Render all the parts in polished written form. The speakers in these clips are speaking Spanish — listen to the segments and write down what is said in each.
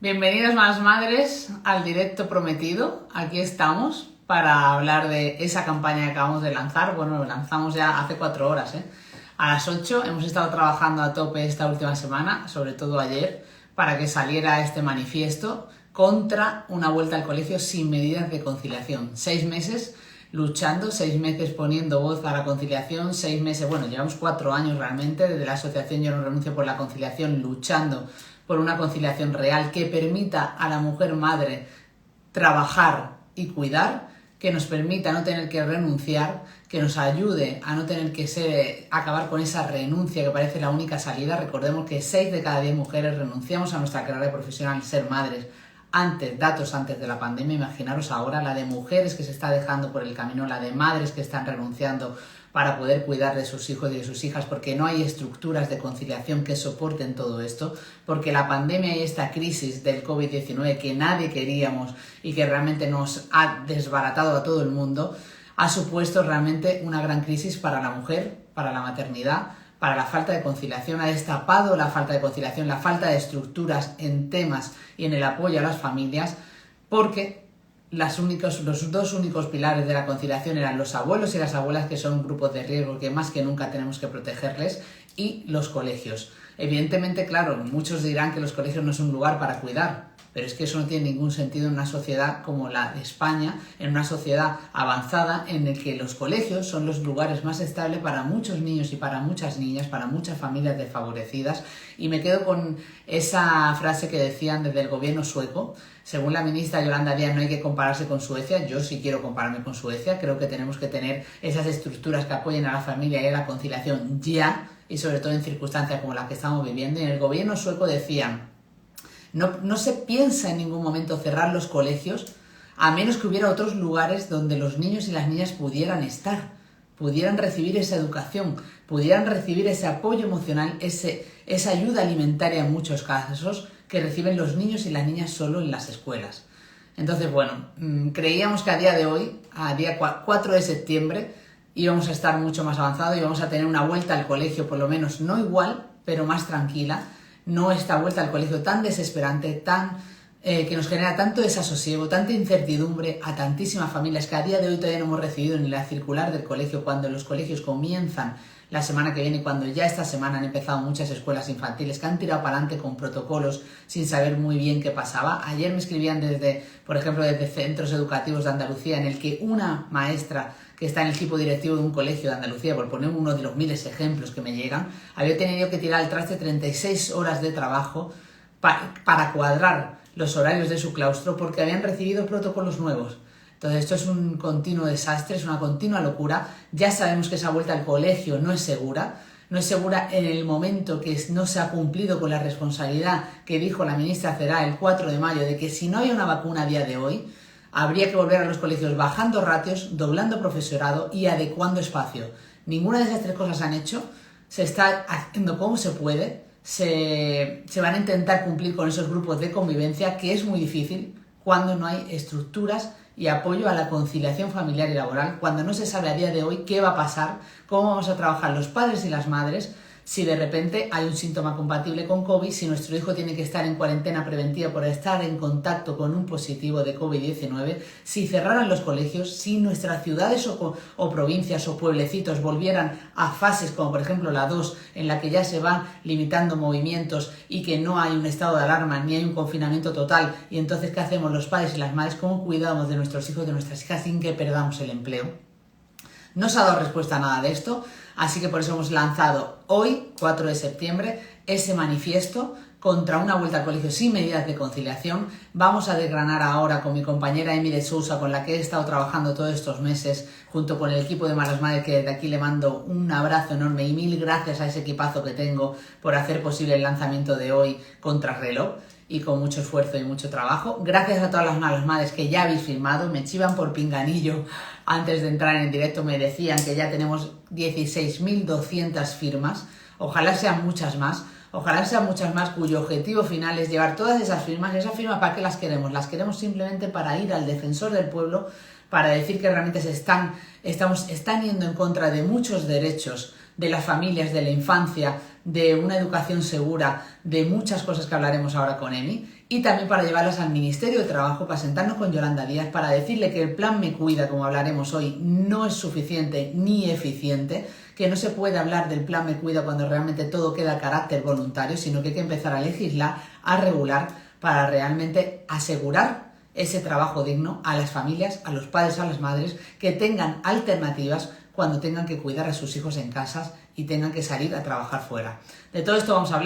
Bienvenidas más madres al directo prometido. Aquí estamos para hablar de esa campaña que acabamos de lanzar. Bueno, lo lanzamos ya hace 4 horas, a las 8. Hemos estado trabajando a tope esta última semana, sobre todo ayer, para que saliera este manifiesto contra una vuelta al colegio sin medidas de conciliación. 6 meses luchando, 6 meses poniendo voz a la conciliación, 6 meses, bueno, llevamos 4 años realmente desde la asociación Yo no renuncio por la conciliación, luchando por una conciliación real que permita a la mujer madre trabajar y cuidar, que nos permita no tener que renunciar, que nos ayude a no tener que acabar con esa renuncia que parece la única salida. Recordemos que 6 de cada 10 mujeres renunciamos a nuestra carrera profesional, ser madres, datos antes de la pandemia. Imaginaros ahora la de mujeres que se está dejando por el camino, la de madres que están renunciando para poder cuidar de sus hijos y de sus hijas, porque no hay estructuras de conciliación que soporten todo esto, porque la pandemia y esta crisis del COVID-19 que nadie queríamos y que realmente nos ha desbaratado a todo el mundo, ha supuesto realmente una gran crisis para la mujer, para la maternidad, para la falta de conciliación. Ha destapado la falta de conciliación, la falta de estructuras en temas y en el apoyo a las familias, porque los 2 únicos pilares de la conciliación eran los abuelos y las abuelas, que son grupos de riesgo que más que nunca tenemos que protegerles, y los colegios. Evidentemente, claro, muchos dirán que los colegios no son un lugar para cuidar, pero es que eso no tiene ningún sentido en una sociedad como la de España, en una sociedad avanzada en el que los colegios son los lugares más estables para muchos niños y para muchas niñas, para muchas familias desfavorecidas. Y me quedo con esa frase que decían desde el gobierno sueco. Según la ministra Yolanda Díaz, no hay que compararse con Suecia. Yo sí quiero compararme con Suecia. Creo que tenemos que tener esas estructuras que apoyen a la familia y a la conciliación ya, y sobre todo en circunstancias como las que estamos viviendo. Y en el gobierno sueco decían: no se piensa en ningún momento cerrar los colegios, a menos que hubiera otros lugares donde los niños y las niñas pudieran estar, pudieran recibir esa educación, pudieran recibir ese apoyo emocional, esa ayuda alimentaria en muchos casos que reciben los niños y las niñas solo en las escuelas. Entonces, bueno, creíamos que a día de hoy, a día 4 de septiembre, íbamos a estar mucho más avanzados y íbamos a tener una vuelta al colegio, por lo menos no igual, pero más tranquila. No esta vuelta al colegio tan desesperante, que nos genera tanto desasosiego, tanta incertidumbre a tantísimas familias, que a día de hoy todavía no hemos recibido ni la circular del colegio, cuando los colegios comienzan la semana que viene, cuando ya esta semana han empezado muchas escuelas infantiles que han tirado para adelante con protocolos sin saber muy bien qué pasaba. Ayer me escribían por ejemplo, desde centros educativos de Andalucía, en el que una maestra que está en el equipo directivo de un colegio de Andalucía, por poner uno de los miles de ejemplos que me llegan, había tenido que tirar al traste 36 horas de trabajo para cuadrar los horarios de su claustro, porque habían recibido protocolos nuevos. Entonces esto es un continuo desastre, es una continua locura. Ya sabemos que esa vuelta al colegio no es segura. No es segura en el momento que no se ha cumplido con la responsabilidad que dijo la ministra Celaá el 4 de mayo, de que si no hay una vacuna a día de hoy, habría que volver a los colegios bajando ratios, doblando profesorado y adecuando espacio. Ninguna de esas 3 cosas se han hecho. Se está haciendo como se puede. Se van a intentar cumplir con esos grupos de convivencia, que es muy difícil cuando no hay estructuras y apoyo a la conciliación familiar y laboral, cuando no se sabe a día de hoy qué va a pasar, cómo vamos a trabajar los padres y las madres, si de repente hay un síntoma compatible con COVID, si nuestro hijo tiene que estar en cuarentena preventiva por estar en contacto con un positivo de COVID-19, si cerraran los colegios, si nuestras ciudades o provincias o pueblecitos volvieran a fases como por ejemplo la 2, en la que ya se van limitando movimientos y que no hay un estado de alarma ni hay un confinamiento total. Y entonces, ¿qué hacemos los padres y las madres? ¿Cómo cuidamos de nuestros hijos y de nuestras hijas sin que perdamos el empleo? No se ha dado respuesta a nada de esto, así que por eso hemos lanzado hoy, 4 de septiembre, ese manifiesto contra una vuelta al colegio sin medidas de conciliación. Vamos a desgranar ahora con mi compañera Emi de Sousa, con la que he estado trabajando todos estos meses, junto con el equipo de Malas Madres, que desde aquí le mando un abrazo enorme y 1000 gracias a ese equipazo que tengo por hacer posible el lanzamiento de hoy contra reloj, y con mucho esfuerzo y mucho trabajo. Gracias a todas las Malas Madres que ya habéis firmado. Me chivan por pinganillo antes de entrar en el directo, me decían que ya tenemos 16.200 firmas. Ojalá sean muchas más, cuyo objetivo final es llevar todas esas firmas. ¿Esas firmas para qué las queremos? Las queremos simplemente para ir al defensor del pueblo, para decir que realmente están yendo en contra de muchos derechos de las familias, de la infancia, de una educación segura, de muchas cosas que hablaremos ahora con Emi, y también para llevarlas al Ministerio de Trabajo, para sentarnos con Yolanda Díaz, para decirle que el plan Me Cuida, como hablaremos hoy, no es suficiente ni eficiente, que no se puede hablar del plan Me Cuida cuando realmente todo queda a carácter voluntario, sino que hay que empezar a legislar, a regular, para realmente asegurar ese trabajo digno a las familias, a los padres, a las madres, que tengan alternativas cuando tengan que cuidar a sus hijos en casas y tengan que salir a trabajar fuera. De todo esto vamos a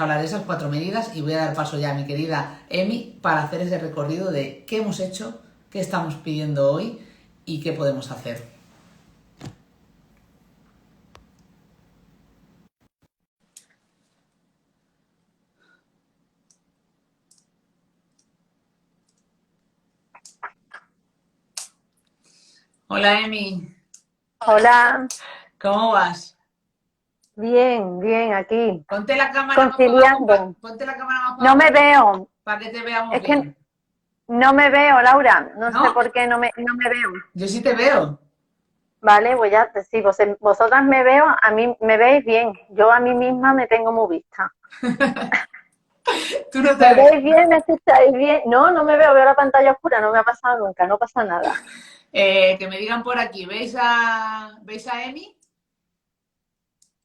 hablar de esas 4 medidas y voy a dar paso ya a mi querida Emi para hacer ese recorrido de qué hemos hecho, qué estamos pidiendo hoy y qué podemos hacer. Hola Emi, Hola, ¿cómo vas? bien, bien, aquí, Ponte la cámara más para abajo, conciliando. ponte la cámara más para No me abajo veo, para que te veamos es que bien. no me veo, Laura, no sé ¿No? por qué no me veo. Yo sí te veo. Vale, pues ya, si vosotras me veo, a mí me veis bien, yo a mí misma me tengo muy vista. Tú no te ¿Me ves, veis ¿no? bien? ¿Me escucháis bien? No, no me veo, veo la pantalla oscura, no me ha pasado nunca, no pasa nada. Que me digan por aquí, ¿veis a Emi?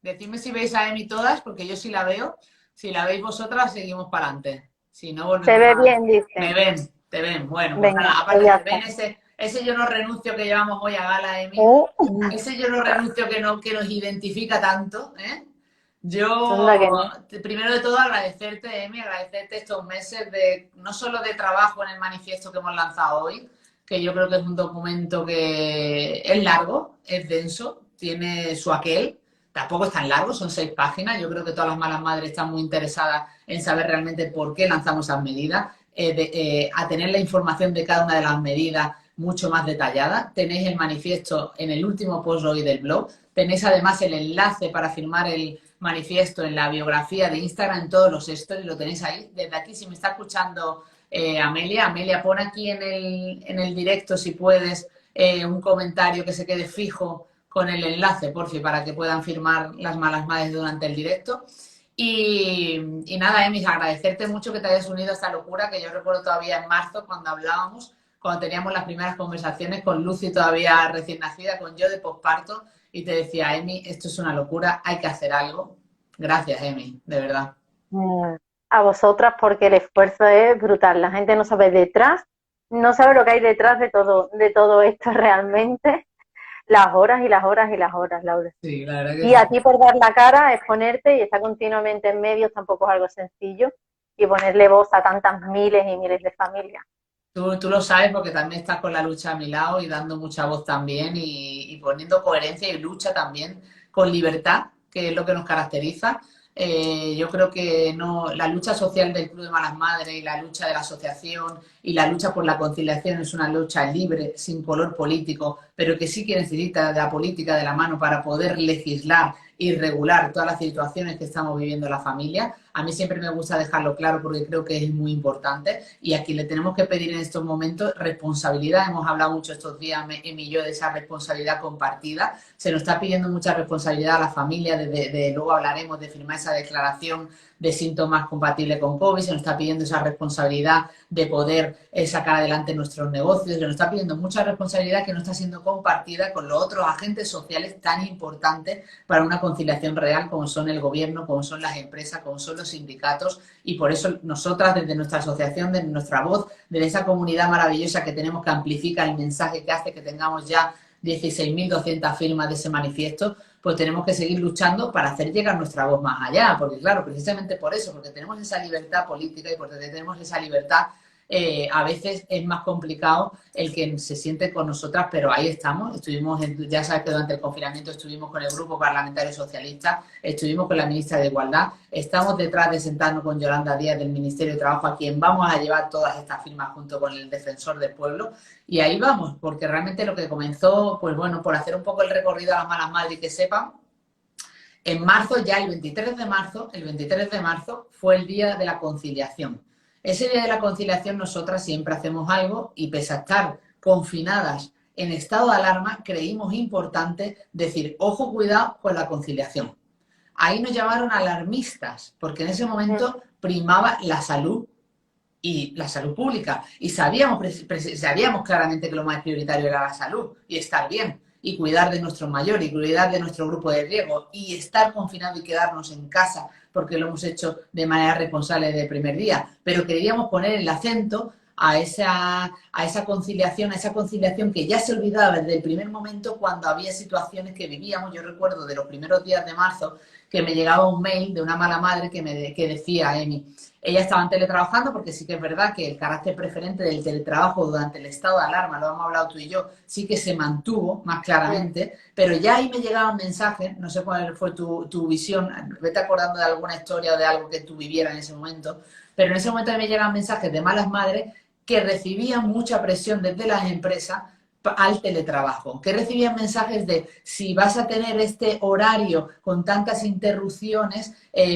Decidme si veis a Emi todas, porque yo sí la veo. Si la veis vosotras, seguimos para adelante. Si no, Se volvemos ve a... bien, Me dicen. ven, te ven. Bueno, pues Venga, nada, pues aparte ya te está. ven ese yo no renuncio que llevamos hoy a gala, Emi. Uh, Ese yo no renuncio que nos identifica tanto, ¿eh? anda Yo, que no. primero de todo, agradecerte, Emi, agradecerte estos meses de no solo de trabajo en el manifiesto que hemos lanzado hoy, que yo creo que es un documento que es largo, es denso, tiene su aquel, tampoco es tan largo, son 6 páginas. Yo creo que todas las malas madres están muy interesadas en saber realmente por qué lanzamos esas medidas, a tener la información de cada una de las medidas mucho más detallada. Tenéis el manifiesto en el último post hoy del blog. Tenéis además el enlace para firmar el manifiesto en la biografía de Instagram, en todos los stories, lo tenéis ahí. Desde aquí, si me está escuchando Amelia, pon aquí en el directo, si puedes, un comentario que se quede fijo con el enlace, por fin, para que puedan firmar las malas madres durante el directo. Y nada, Emis, agradecerte mucho que te hayas unido a esta locura, que yo recuerdo todavía en marzo, cuando hablábamos, cuando teníamos las primeras conversaciones con Lucy todavía recién nacida, con yo de posparto, y te decía, Emi, esto es una locura, hay que hacer algo. Gracias, Emi, de verdad. Mm, A vosotras porque el esfuerzo es brutal. La gente no sabe detrás, no sabe lo que hay detrás de todo esto realmente. Las horas y las horas y las horas, Laura. Sí, la verdad que Y sí. aquí por dar la cara, exponerte y estar continuamente en medios tampoco es algo sencillo. Y ponerle voz a tantas miles y miles de familias. Tú lo sabes porque también estás con la lucha a mi lado y dando mucha voz también y poniendo coherencia y lucha también con libertad, que es lo que nos caracteriza. Yo creo que no, la lucha social del Club de Malas Madres y la lucha de la asociación y la lucha por la conciliación es una lucha libre, sin color político, pero que sí que necesita de la política de la mano para poder legislar y regular todas las situaciones que estamos viviendo la familia. A mí siempre me gusta dejarlo claro porque creo que es muy importante y a quien le tenemos que pedir en estos momentos responsabilidad. Hemos hablado mucho estos días, Emi y yo, de esa responsabilidad compartida. Se nos está pidiendo mucha responsabilidad a la familia, luego hablaremos de firmar esa declaración de síntomas compatibles con COVID, se nos está pidiendo esa responsabilidad de poder sacar adelante nuestros negocios, se nos está pidiendo mucha responsabilidad que no está siendo compartida con los otros agentes sociales tan importantes para una conciliación real como son el gobierno, como son las empresas, como son los sindicatos y por eso nosotras desde nuestra asociación, desde nuestra voz, desde esa comunidad maravillosa que tenemos que amplificar el mensaje que hace que tengamos ya 16.200 firmas de ese manifiesto, pues tenemos que seguir luchando para hacer llegar nuestra voz más allá, porque claro, precisamente por eso, porque tenemos esa libertad política y porque tenemos esa libertad, a veces es más complicado el que se siente con nosotras, pero ahí estamos. Ya sabes que durante el confinamiento estuvimos con el Grupo Parlamentario Socialista, estuvimos con la Ministra de Igualdad, estamos detrás de sentarnos con Yolanda Díaz del Ministerio de Trabajo, a quien vamos a llevar todas estas firmas junto con el Defensor del Pueblo, y ahí vamos, porque realmente lo que comenzó, pues bueno, por hacer un poco el recorrido a las malas madres y que sepan, en marzo, ya el 23 de marzo fue el día de la conciliación. Ese día de la conciliación nosotras siempre hacemos algo y pese a estar confinadas en estado de alarma, creímos importante decir, ojo, cuidado con la conciliación. ahí nos llamaron alarmistas, porque en ese momento primaba la salud y la salud pública. Y sabíamos claramente que lo más prioritario era la salud y estar bien y cuidar de nuestros mayores y cuidar de nuestro grupo de riesgo y estar confinado y quedarnos en casa porque lo hemos hecho de manera responsable desde el primer día. Pero queríamos poner el acento a esa conciliación que ya se olvidaba desde el primer momento cuando había situaciones que vivíamos. Yo recuerdo de los primeros días de marzo que me llegaba un mail de una mala madre que decía, Emi, ella estaba teletrabajando porque sí que es verdad que el carácter preferente del teletrabajo durante el estado de alarma, lo hemos hablado tú y yo, sí que se mantuvo más claramente, pero ya ahí me llegaban mensajes, no sé cuál fue tu visión, vete acordando de alguna historia o de algo que tú vivieras en ese momento, pero en ese momento me llegaban mensajes de malas madres que recibían mucha presión desde las empresas al teletrabajo, que recibían mensajes de si vas a tener este horario con tantas interrupciones,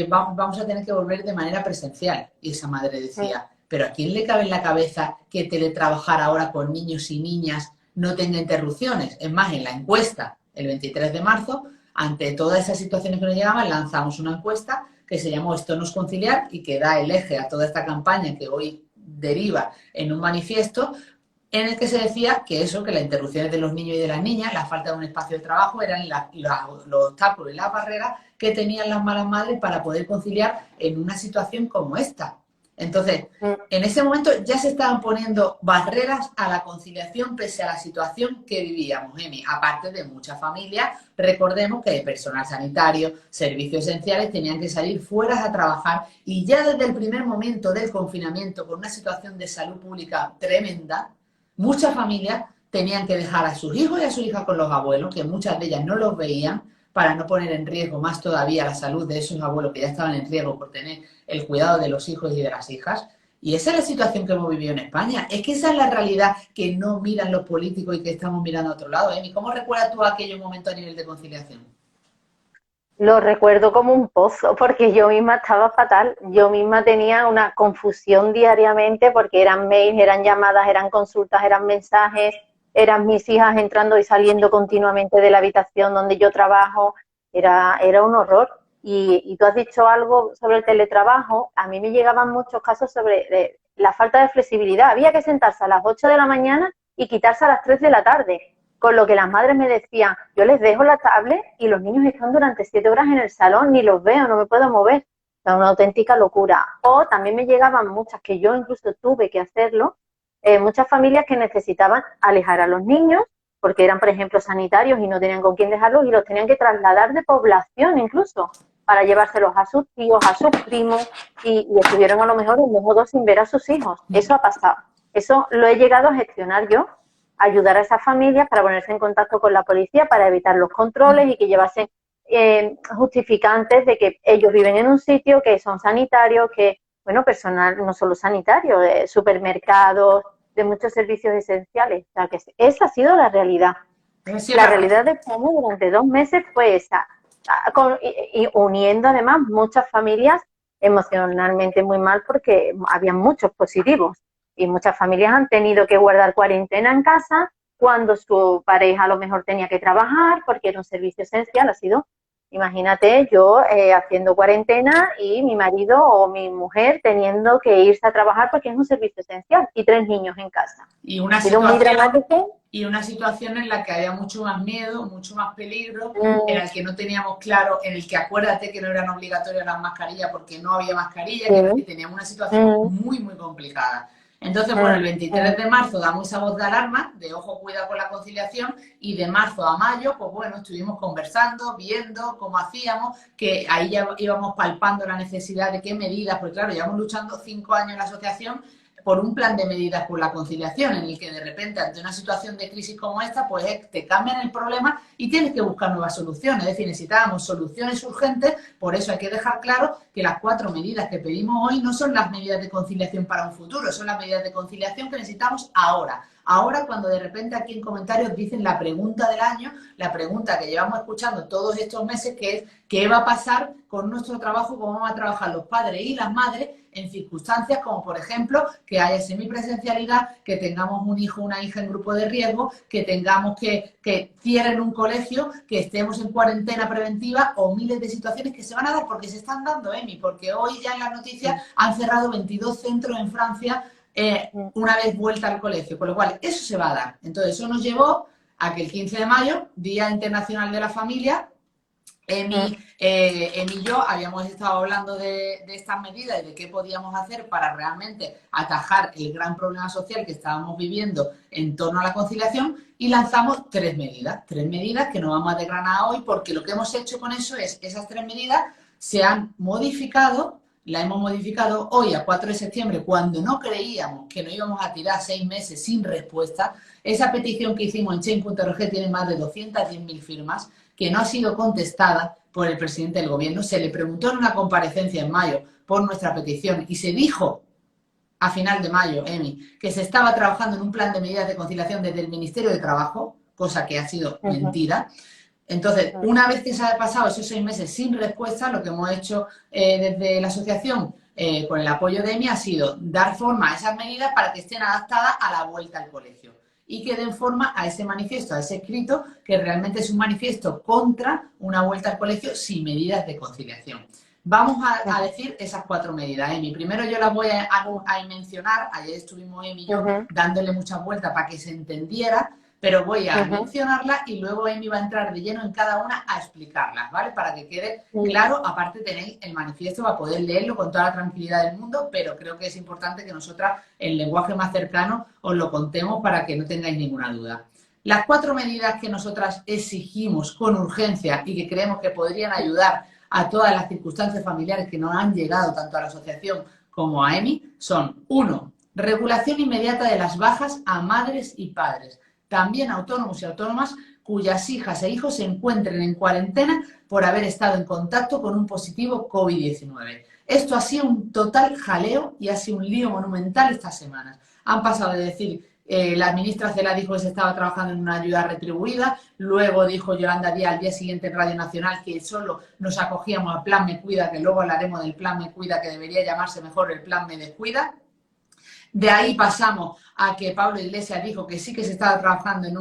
vamos a tener que volver de manera presencial. Y esa madre decía, pero ¿a quién le cabe en la cabeza que teletrabajar ahora con niños y niñas no tenga interrupciones? Es más, en la encuesta, el 23 de marzo, ante todas esas situaciones que nos llegaban, lanzamos una encuesta que se llamó Esto no es conciliar y que da el eje a toda esta campaña que hoy deriva en un manifiesto en el que se decía que eso, que las interrupciones de los niños y de las niñas, la falta de un espacio de trabajo, eran los obstáculos y las barreras que tenían las malas madres para poder conciliar en una situación como esta. Entonces, en ese momento ya se estaban poniendo barreras a la conciliación pese a la situación que vivíamos, Emi. Aparte de muchas familias, recordemos que personal sanitario, servicios esenciales tenían que salir fuera a trabajar y ya desde el primer momento del confinamiento, con una situación de salud pública tremenda, muchas familias tenían que dejar a sus hijos y a sus hijas con los abuelos, que muchas de ellas no los veían, para no poner en riesgo más todavía la salud de esos abuelos que ya estaban en riesgo por tener el cuidado de los hijos y de las hijas. Y esa es la situación que hemos vivido en España. Es que esa es la realidad que no miran los políticos y que estamos mirando a otro lado. Emi, ¿cómo recuerdas tú aquellos momentos a nivel de conciliación? Lo recuerdo como un pozo, porque yo misma estaba fatal. Yo misma tenía una confusión diariamente porque eran mails, eran llamadas, eran consultas, eran mensajes, eran mis hijas entrando y saliendo continuamente de la habitación donde yo trabajo. Era un horror. Y tú has dicho algo sobre el teletrabajo. A mí me llegaban muchos casos sobre la falta de flexibilidad. Había que sentarse a las 8 de la mañana y quitarse a las 3 de la tarde. Con lo que las madres me decían, yo les dejo la tablet y los niños están durante 7 horas en el salón, ni los veo, no me puedo mover. Es una auténtica locura. O también me llegaban muchas, que yo incluso tuve que hacerlo, muchas familias que necesitaban alejar a los niños, porque eran, por ejemplo, sanitarios y no tenían con quién dejarlos, y los tenían que trasladar de población incluso, para llevárselos a sus tíos, a sus primos, y estuvieron a lo mejor un mes o dos sin ver a sus hijos. Eso ha pasado. Eso lo he llegado a gestionar yo, ayudar a esas familias para ponerse en contacto con la policía para evitar los controles y que llevasen justificantes de que ellos viven en un sitio, que son sanitarios, que, bueno, personal no solo sanitario, de supermercados, de muchos servicios esenciales. O sea, que esa ha sido la realidad. La realidad de España durante 2 meses fue esa, y uniendo además muchas familias emocionalmente muy mal porque había muchos positivos. Y muchas familias han tenido que guardar cuarentena en casa cuando su pareja a lo mejor tenía que trabajar porque era un servicio esencial. Ha sido, imagínate, yo haciendo cuarentena y mi marido o mi mujer teniendo que irse a trabajar porque es un servicio esencial y 3 niños en casa. Y una ha sido muy dramático. Y una situación en la que había mucho más miedo, mucho más peligro, en el que no teníamos claro, en el que acuérdate que no eran obligatorias las mascarillas porque no había mascarilla, que teníamos una situación muy, muy complicada. Entonces, bueno, el 23 de marzo damos esa voz de alarma, de ojo, cuida con la conciliación, y de marzo a mayo, pues bueno, estuvimos conversando, viendo cómo hacíamos, que ahí ya íbamos palpando la necesidad de qué medidas, porque claro, llevamos luchando 5 años en la asociación por un plan de medidas por la conciliación, en el que de repente ante una situación de crisis como esta, pues te cambian el problema y tienes que buscar nuevas soluciones. Es decir, necesitábamos soluciones urgentes, por eso hay que dejar claro que las 4 medidas que pedimos hoy no son las medidas de conciliación para un futuro, son las medidas de conciliación que necesitamos ahora. Ahora, cuando de repente aquí en comentarios dicen la pregunta del año, la pregunta que llevamos escuchando todos estos meses, que es ¿qué va a pasar con nuestro trabajo? ¿Cómo van a trabajar los padres y las madres en circunstancias como, por ejemplo, que haya semipresencialidad, que tengamos un hijo o una hija en grupo de riesgo, que tengamos que cierren un colegio, que estemos en cuarentena preventiva o miles de situaciones que se van a dar porque se están dando, Emi, porque hoy ya en las noticias han cerrado 22 centros en Francia una vez vuelta al colegio, con lo cual eso se va a dar. Entonces eso nos llevó a que el 15 de mayo, Día Internacional de la Familia, Emi y yo habíamos estado hablando de estas medidas y de qué podíamos hacer para realmente atajar el gran problema social que estábamos viviendo en torno a la conciliación y lanzamos tres medidas que no vamos a desgranar hoy porque lo que hemos hecho con eso es esas tres medidas se han modificado, la hemos modificado hoy a 4 de septiembre cuando no creíamos que nos íbamos a tirar 6 meses sin respuesta. Esa petición que hicimos en Change.org tiene más de 210.000 firmas que no ha sido contestada por el presidente del gobierno. Se le preguntó en una comparecencia en mayo por nuestra petición y se dijo a final de mayo, Emi, que se estaba trabajando en un plan de medidas de conciliación desde el Ministerio de Trabajo, cosa que ha sido mentira. Entonces, una vez que se ha pasado esos 6 meses sin respuesta, lo que hemos hecho desde la asociación con el apoyo de Emi ha sido dar forma a esas medidas para que estén adaptadas a la vuelta al colegio y que den forma a ese manifiesto, a ese escrito, que realmente es un manifiesto contra una vuelta al colegio sin medidas de conciliación. Vamos a decir esas 4 medidas, Emi. Primero yo las voy a mencionar, ayer estuvimos Emi y yo dándole muchas vueltas para que se entendiera, pero voy a mencionarlas y luego Emi va a entrar de lleno en cada una a explicarlas, ¿vale? Para que quede claro, aparte tenéis el manifiesto para poder leerlo con toda la tranquilidad del mundo, pero creo que es importante que nosotras, en lenguaje más cercano, os lo contemos para que no tengáis ninguna duda. Las 4 medidas que nosotras exigimos con urgencia y que creemos que podrían ayudar a todas las circunstancias familiares que nos han llegado tanto a la asociación como a Emi son: 1. Regulación inmediata de las bajas a madres y padres, también autónomos y autónomas cuyas hijas e hijos se encuentren en cuarentena por haber estado en contacto con un positivo COVID-19. Esto ha sido un total jaleo y ha sido un lío monumental estas semanas. Han pasado de decir, la ministra Cela dijo que se estaba trabajando en una ayuda retribuida, luego dijo Yolanda Díaz al día siguiente en Radio Nacional que solo nos acogíamos al Plan Me Cuida, que luego hablaremos del Plan Me Cuida, que debería llamarse mejor el Plan Me Descuida. De ahí pasamos a que Pablo Iglesias dijo que sí que se estaba trabajando en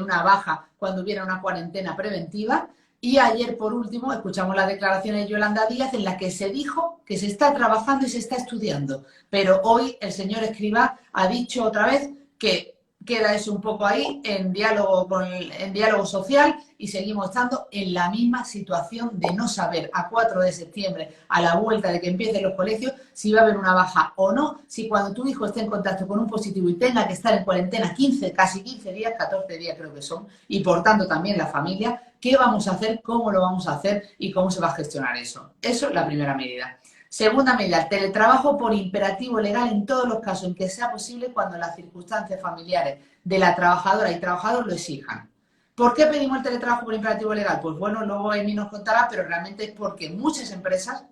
una baja cuando hubiera una cuarentena preventiva. Y ayer, por último, escuchamos las declaraciones de Yolanda Díaz en las que se dijo que se está trabajando y se está estudiando. Pero hoy el señor Escrivá ha dicho otra vez que queda eso un poco ahí en diálogo social y seguimos estando en la misma situación de no saber a 4 de septiembre, a la vuelta de que empiecen los colegios, si va a haber una baja o no, si cuando tu hijo esté en contacto con un positivo y tenga que estar en cuarentena casi 15 días, 14 días creo que son, y por tanto también la familia, ¿qué vamos a hacer? ¿Cómo lo vamos a hacer? ¿Y cómo se va a gestionar eso? Eso es la primera medida. Segunda medida, teletrabajo por imperativo legal en todos los casos en que sea posible cuando las circunstancias familiares de la trabajadora y trabajador lo exijan. ¿Por qué pedimos el teletrabajo por imperativo legal? Pues bueno, luego Emi nos contará, pero realmente es porque muchas empresas,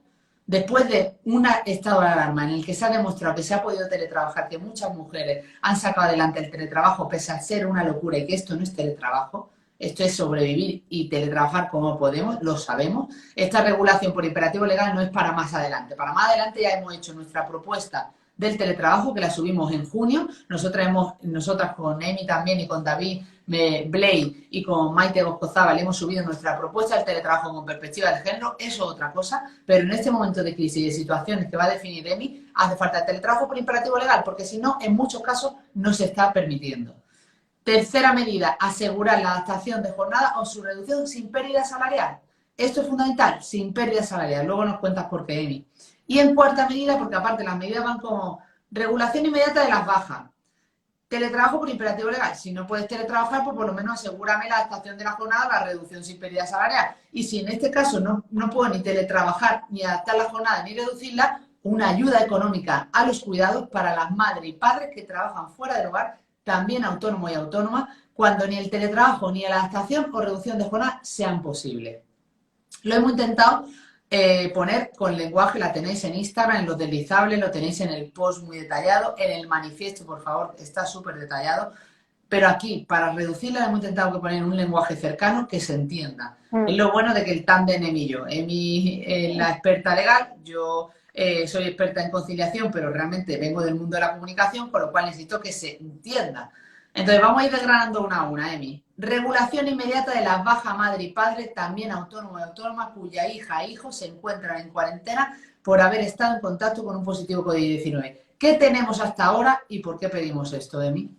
después de un estado de alarma en el que se ha demostrado que se ha podido teletrabajar, que muchas mujeres han sacado adelante el teletrabajo pese a ser una locura y que esto no es teletrabajo, esto es sobrevivir y teletrabajar como podemos, lo sabemos. Esta regulación por imperativo legal no es para más adelante. Para más adelante ya hemos hecho nuestra propuesta del teletrabajo, que la subimos en junio. Nosotras con Emi también y con David Blay y con Maite Goscozábal hemos subido nuestra propuesta del teletrabajo con perspectiva de género. Eso es otra cosa, pero en este momento de crisis y de situaciones que va a definir Emi, hace falta el teletrabajo por imperativo legal, porque si no, en muchos casos no se está permitiendo. Tercera medida, asegurar la adaptación de jornada o su reducción sin pérdida salarial. Esto es fundamental, sin pérdida salarial. Luego nos cuentas por qué, Emi. Y en cuarta medida, porque aparte las medidas van como regulación inmediata de las bajas. Teletrabajo por imperativo legal. Si no puedes teletrabajar, pues por lo menos asegúrame la adaptación de la jornada, la reducción sin pérdida salarial. Y si en este caso no puedo ni teletrabajar, ni adaptar la jornada, ni reducirla, una ayuda económica a los cuidados para las madres y padres que trabajan fuera del hogar, también autónomos y autónomas, cuando ni el teletrabajo ni la adaptación o reducción de jornada sean posibles. Lo hemos intentado poner con lenguaje, la tenéis en Instagram, en los deslizables, lo tenéis en el post muy detallado, en el manifiesto, por favor, está súper detallado, pero aquí, para reducirla, hemos intentado poner un lenguaje cercano que se entienda. Es lo bueno de que el tándem Emi y yo. Emi es la experta legal, yo soy experta en conciliación, pero realmente vengo del mundo de la comunicación, con lo cual necesito que se entienda. Entonces, vamos a ir desgranando una a una, Emi. Regulación inmediata de las bajas madre y padre, también autónomos y autónomas, cuya hija e hijo se encuentran en cuarentena por haber estado en contacto con un positivo COVID-19. ¿Qué tenemos hasta ahora y por qué pedimos esto, Emi?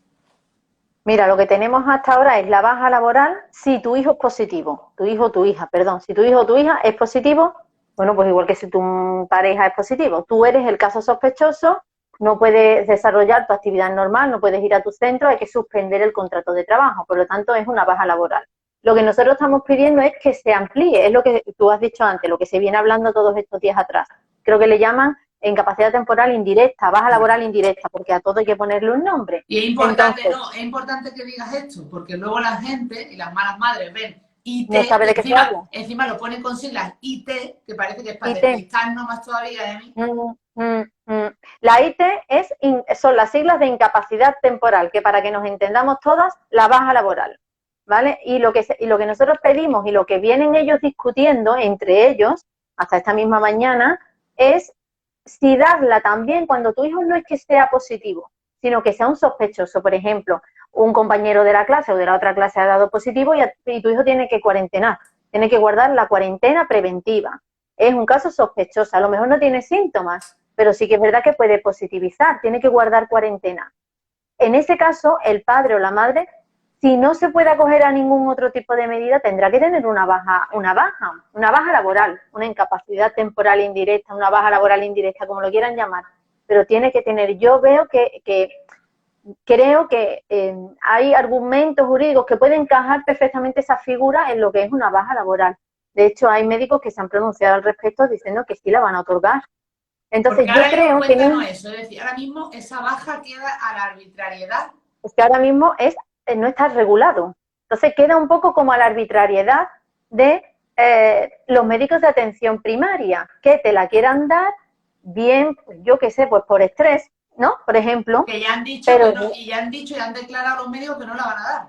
Mira, lo que tenemos hasta ahora es la baja laboral si tu hijo es positivo, tu hijo o tu hija, perdón, si tu hijo o tu hija es positivo, bueno, pues igual que si tu pareja es positivo, tú eres el caso sospechoso, no puedes desarrollar tu actividad normal, no puedes ir a tu centro, hay que suspender el contrato de trabajo, por lo tanto es una baja laboral. Lo que nosotros estamos pidiendo es que se amplíe, es lo que tú has dicho antes, lo que se viene hablando todos estos días atrás. Creo que le llaman incapacidad temporal indirecta, baja laboral indirecta, porque a todo hay que ponerle un nombre. Y es importante, Entonces, no, es importante que digas esto, porque luego la gente y las malas madres ven IT no sabe y de qué se habla. encima lo ponen con siglas IT, que parece que es para IT. despistarnos más todavía, Emi. La IT son las siglas de incapacidad temporal, que para que nos entendamos todas, la baja laboral, ¿vale? Y lo que nosotros pedimos y lo que vienen ellos discutiendo entre ellos, hasta esta misma mañana, es si darla también cuando tu hijo no es que sea positivo, sino que sea un sospechoso. Por ejemplo, un compañero de la clase o de la otra clase ha dado positivo y tu hijo tiene que cuarentenar, tiene que guardar la cuarentena preventiva. Es un caso sospechoso, a lo mejor no tiene síntomas, pero sí que es verdad que puede positivizar, tiene que guardar cuarentena. En ese caso, el padre o la madre, si no se puede acoger a ningún otro tipo de medida, tendrá que tener una baja laboral, una incapacidad temporal indirecta, una baja laboral indirecta, como lo quieran llamar, pero tiene que tener, yo veo creo que hay argumentos jurídicos que pueden encajar perfectamente esa figura en lo que es una baja laboral. De hecho, hay médicos que se han pronunciado al respecto diciendo que sí la van a otorgar. Entonces, Porque yo ahora mismo, creo que cuéntanos eso, es decir, ahora mismo esa baja queda a la arbitrariedad. es que ahora mismo no está regulado. Entonces, queda un poco como a la arbitrariedad de los médicos de atención primaria, que te la quieran dar bien, yo qué sé, pues por estrés, ¿no? Por ejemplo, Que ya han dicho que pero no, y ya han dicho y han declarado los médicos que no la van a dar.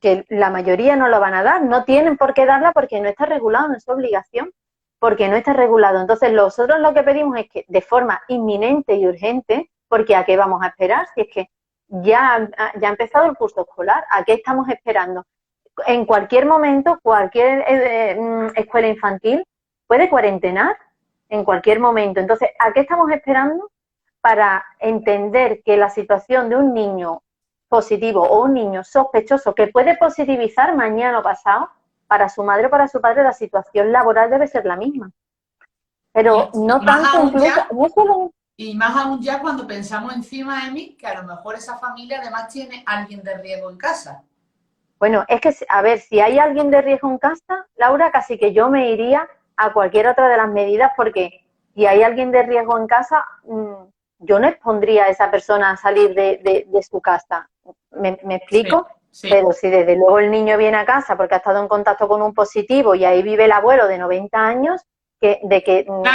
que la mayoría no lo van a dar, no tienen por qué darla porque no está regulado, no es obligación, porque no está regulado. Entonces, nosotros lo que pedimos es que de forma inminente y urgente, porque ¿a qué vamos a esperar? Si es que ya ha empezado el curso escolar, ¿a qué estamos esperando? En cualquier momento, cualquier escuela infantil puede cuarentenar en cualquier momento. Entonces, ¿a qué estamos esperando? Para entender que la situación de un niño positivo o un niño sospechoso que puede positivizar mañana o pasado, para su madre o para su padre la situación laboral debe ser la misma. Pero no tanto incluso... Y más aún ya cuando pensamos encima, Emi, que a lo mejor esa familia además tiene alguien de riesgo en casa. Bueno, es que, a ver, si hay alguien de riesgo en casa, Laura, casi que yo me iría a cualquier otra de las medidas porque si hay alguien de riesgo en casa, yo no expondría a esa persona a salir de su casa. ¿Me explico? Sí, sí. Pero si desde luego el niño viene a casa porque ha estado en contacto con un positivo y ahí vive el abuelo de 90 años, Claro,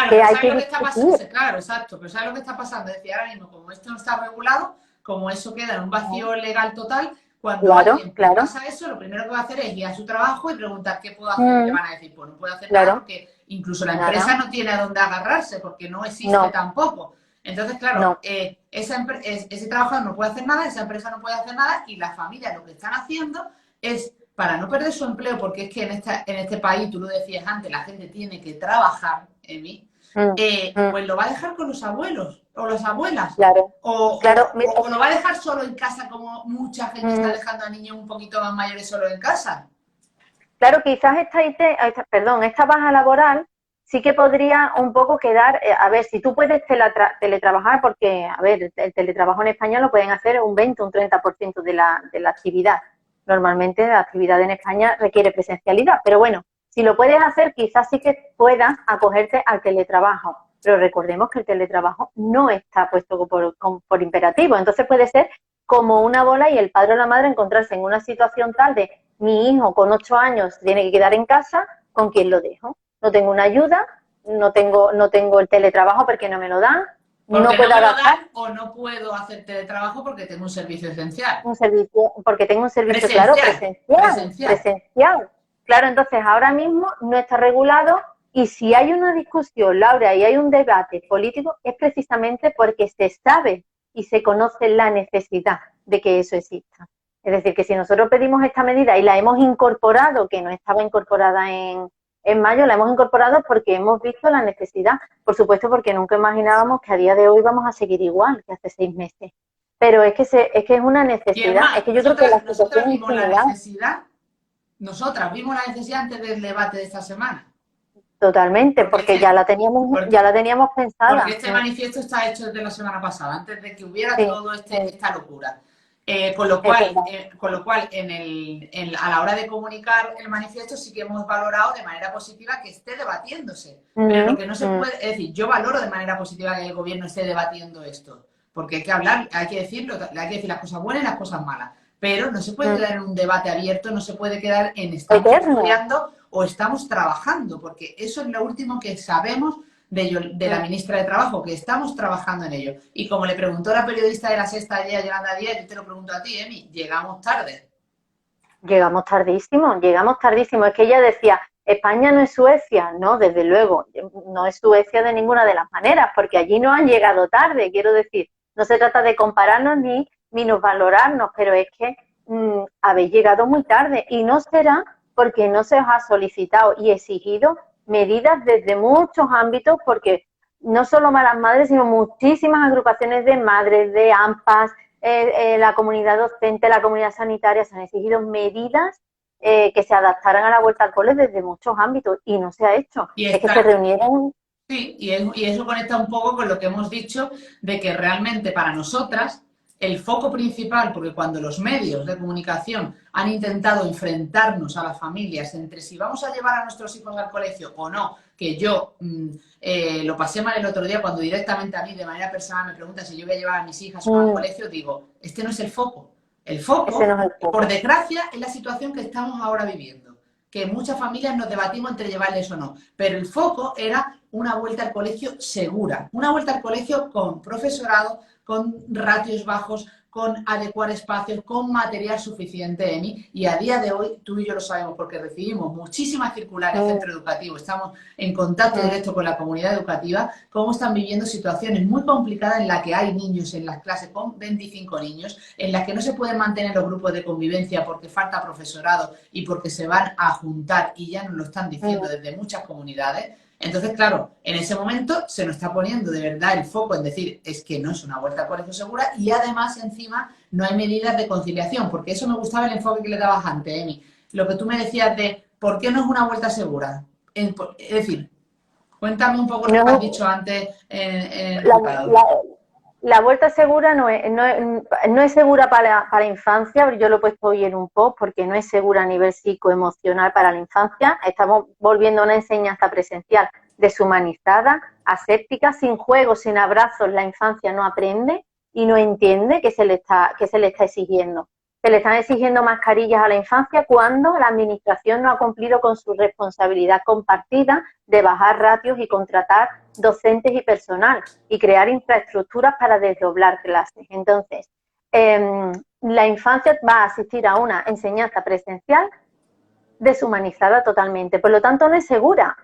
que hay que lo que está pasando, discutir. claro, exacto, pero ¿sabes lo que está pasando? Es decir, ahora mismo, como esto no está regulado, como eso queda en un vacío legal total, cuando Claro, alguien le claro. pasa eso, lo primero que va a hacer es ir a su trabajo y preguntar qué puedo hacer. Y le van a decir, pues no puedo hacer nada Claro, porque incluso la empresa no tiene a dónde agarrarse porque no existe no, tampoco. Entonces, claro, no. ese trabajador no puede hacer nada, esa empresa no puede hacer nada y las familias lo que están haciendo es, para no perder su empleo, porque es que en este país, tú lo decías antes, la gente tiene que trabajar, Emi, pues lo va a dejar con los abuelos o las abuelas. Claro, claro. O lo va a dejar solo en casa, como mucha gente está dejando a niños un poquito más mayores solo en casa. Claro, quizás esta baja laboral sí que podría un poco quedar, a ver, si tú puedes teletrabajar, porque, a ver, el teletrabajo en España lo pueden hacer un 20, un 30% de la actividad. Normalmente la actividad en España requiere presencialidad, pero bueno, si lo puedes hacer, quizás sí que puedas acogerte al teletrabajo. Pero recordemos que el teletrabajo no está puesto por imperativo, entonces puede ser como una bola y el padre o la madre encontrarse en una situación tal de mi hijo con 8 años tiene que quedar en casa, ¿con quién lo dejo? No tengo una ayuda, no tengo el teletrabajo porque no me lo dan, porque no puedo adaptar. O no puedo hacer teletrabajo porque tengo un servicio esencial. Porque tengo un servicio, presencial, claro, presencial. Claro, entonces ahora mismo no está regulado Y si hay una discusión, Laura, y hay un debate político, es precisamente porque se sabe y se conoce la necesidad de que eso exista. Es decir, que si nosotros pedimos esta medida y la hemos incorporado, que no estaba incorporada en mayo, la hemos incorporado porque hemos visto la necesidad. Por supuesto, porque nunca imaginábamos que a día de hoy vamos a seguir igual que hace 6 meses. Pero es que es una necesidad. Es que yo creo que la nosotras situación vimos en la general, necesidad, nosotras vimos la necesidad antes del debate de esta semana. totalmente, porque ya la teníamos pensada. Porque este manifiesto está hecho desde la semana pasada, antes de que hubiera Sí, todo sí. esta locura. Con lo cual a la hora de comunicar el manifiesto sí que hemos valorado de manera positiva que esté debatiéndose. Pero lo que no se puede, es decir, yo valoro de manera positiva que el gobierno esté debatiendo esto, porque hay que hablar, hay que decirlo, hay que decir las cosas buenas y las cosas malas. Pero no se puede quedar en un debate abierto, no se puede quedar en estamos estudiando o estamos trabajando, porque eso es lo último que sabemos de la ministra de Trabajo, que estamos trabajando en ello. Y como le preguntó la periodista de La Sexta ayer, Yolanda Díaz, yo te lo pregunto a ti, Emi, llegamos tarde. Llegamos tardísimo. Es que ella decía, España no es Suecia. No, desde luego, no es Suecia de ninguna de las maneras, porque allí no han llegado tarde, quiero decir. No se trata de compararnos ni valorarnos, pero es que habéis llegado muy tarde y no será porque no se os ha solicitado y exigido medidas desde muchos ámbitos, porque no solo Malas Madres, sino muchísimas agrupaciones de madres, de AMPAs, la comunidad docente, la comunidad sanitaria, se han exigido medidas que se adaptaran a la vuelta al cole desde muchos ámbitos y no se ha hecho. Es que se reunieron. Sí, y eso conecta un poco con lo que hemos dicho de que realmente para nosotras el foco principal, porque cuando los medios de comunicación han intentado enfrentarnos a las familias entre si vamos a llevar a nuestros hijos al colegio o no, que yo lo pasé mal el otro día cuando directamente a mí de manera personal me preguntan si yo voy a llevar a mis hijas o no al colegio, digo, este no es el foco. El foco, no es el foco, por desgracia, es la situación que estamos ahora viviendo, que muchas familias nos debatimos entre llevarles o no, pero el foco era una vuelta al colegio segura, una vuelta al colegio con profesorado, con ratios bajos, con adecuar espacios, con material suficiente, Emi, y a día de hoy, tú y yo lo sabemos porque recibimos muchísimas circulares de centro educativo, estamos en contacto directo con la comunidad educativa, cómo están viviendo situaciones muy complicadas en las que hay niños en las clases con 25 niños, en las que no se pueden mantener los grupos de convivencia porque falta profesorado y porque se van a juntar, y ya nos lo están diciendo desde muchas comunidades. Entonces, claro, en ese momento se nos está poniendo de verdad el foco en decir es que no es una vuelta al colegio segura y además encima no hay medidas de conciliación, porque eso me gustaba el enfoque que le dabas antes, Emi. Lo que tú me decías de ¿por qué no es una vuelta segura? Es decir, cuéntame un poco lo que has dicho antes la vuelta segura no es segura para la infancia, yo lo he puesto hoy en un post, porque no es segura a nivel psicoemocional para la infancia. Estamos volviendo a una enseñanza presencial deshumanizada, aséptica, sin juegos, sin abrazos. La infancia no aprende y no entiende que se le está exigiendo. Se le están exigiendo mascarillas a la infancia cuando la administración no ha cumplido con su responsabilidad compartida de bajar ratios y contratar docentes y personal y crear infraestructuras para desdoblar clases. Entonces, la infancia va a asistir a una enseñanza presencial deshumanizada totalmente. Por lo tanto, no es segura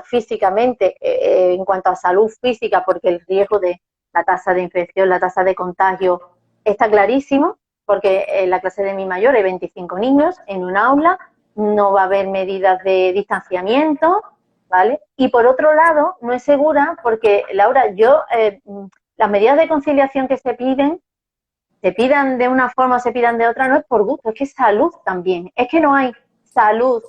físicamente en cuanto a salud física, porque el riesgo de la tasa de infección, la tasa de contagio está clarísimo, porque en la clase de mi mayor hay 25 niños en un aula, no va a haber medidas de distanciamiento, ¿vale? Y por otro lado, no es segura porque, Laura, las medidas de conciliación que se pidan de una forma o se pidan de otra, no es por gusto, es que es salud también. Es que no hay salud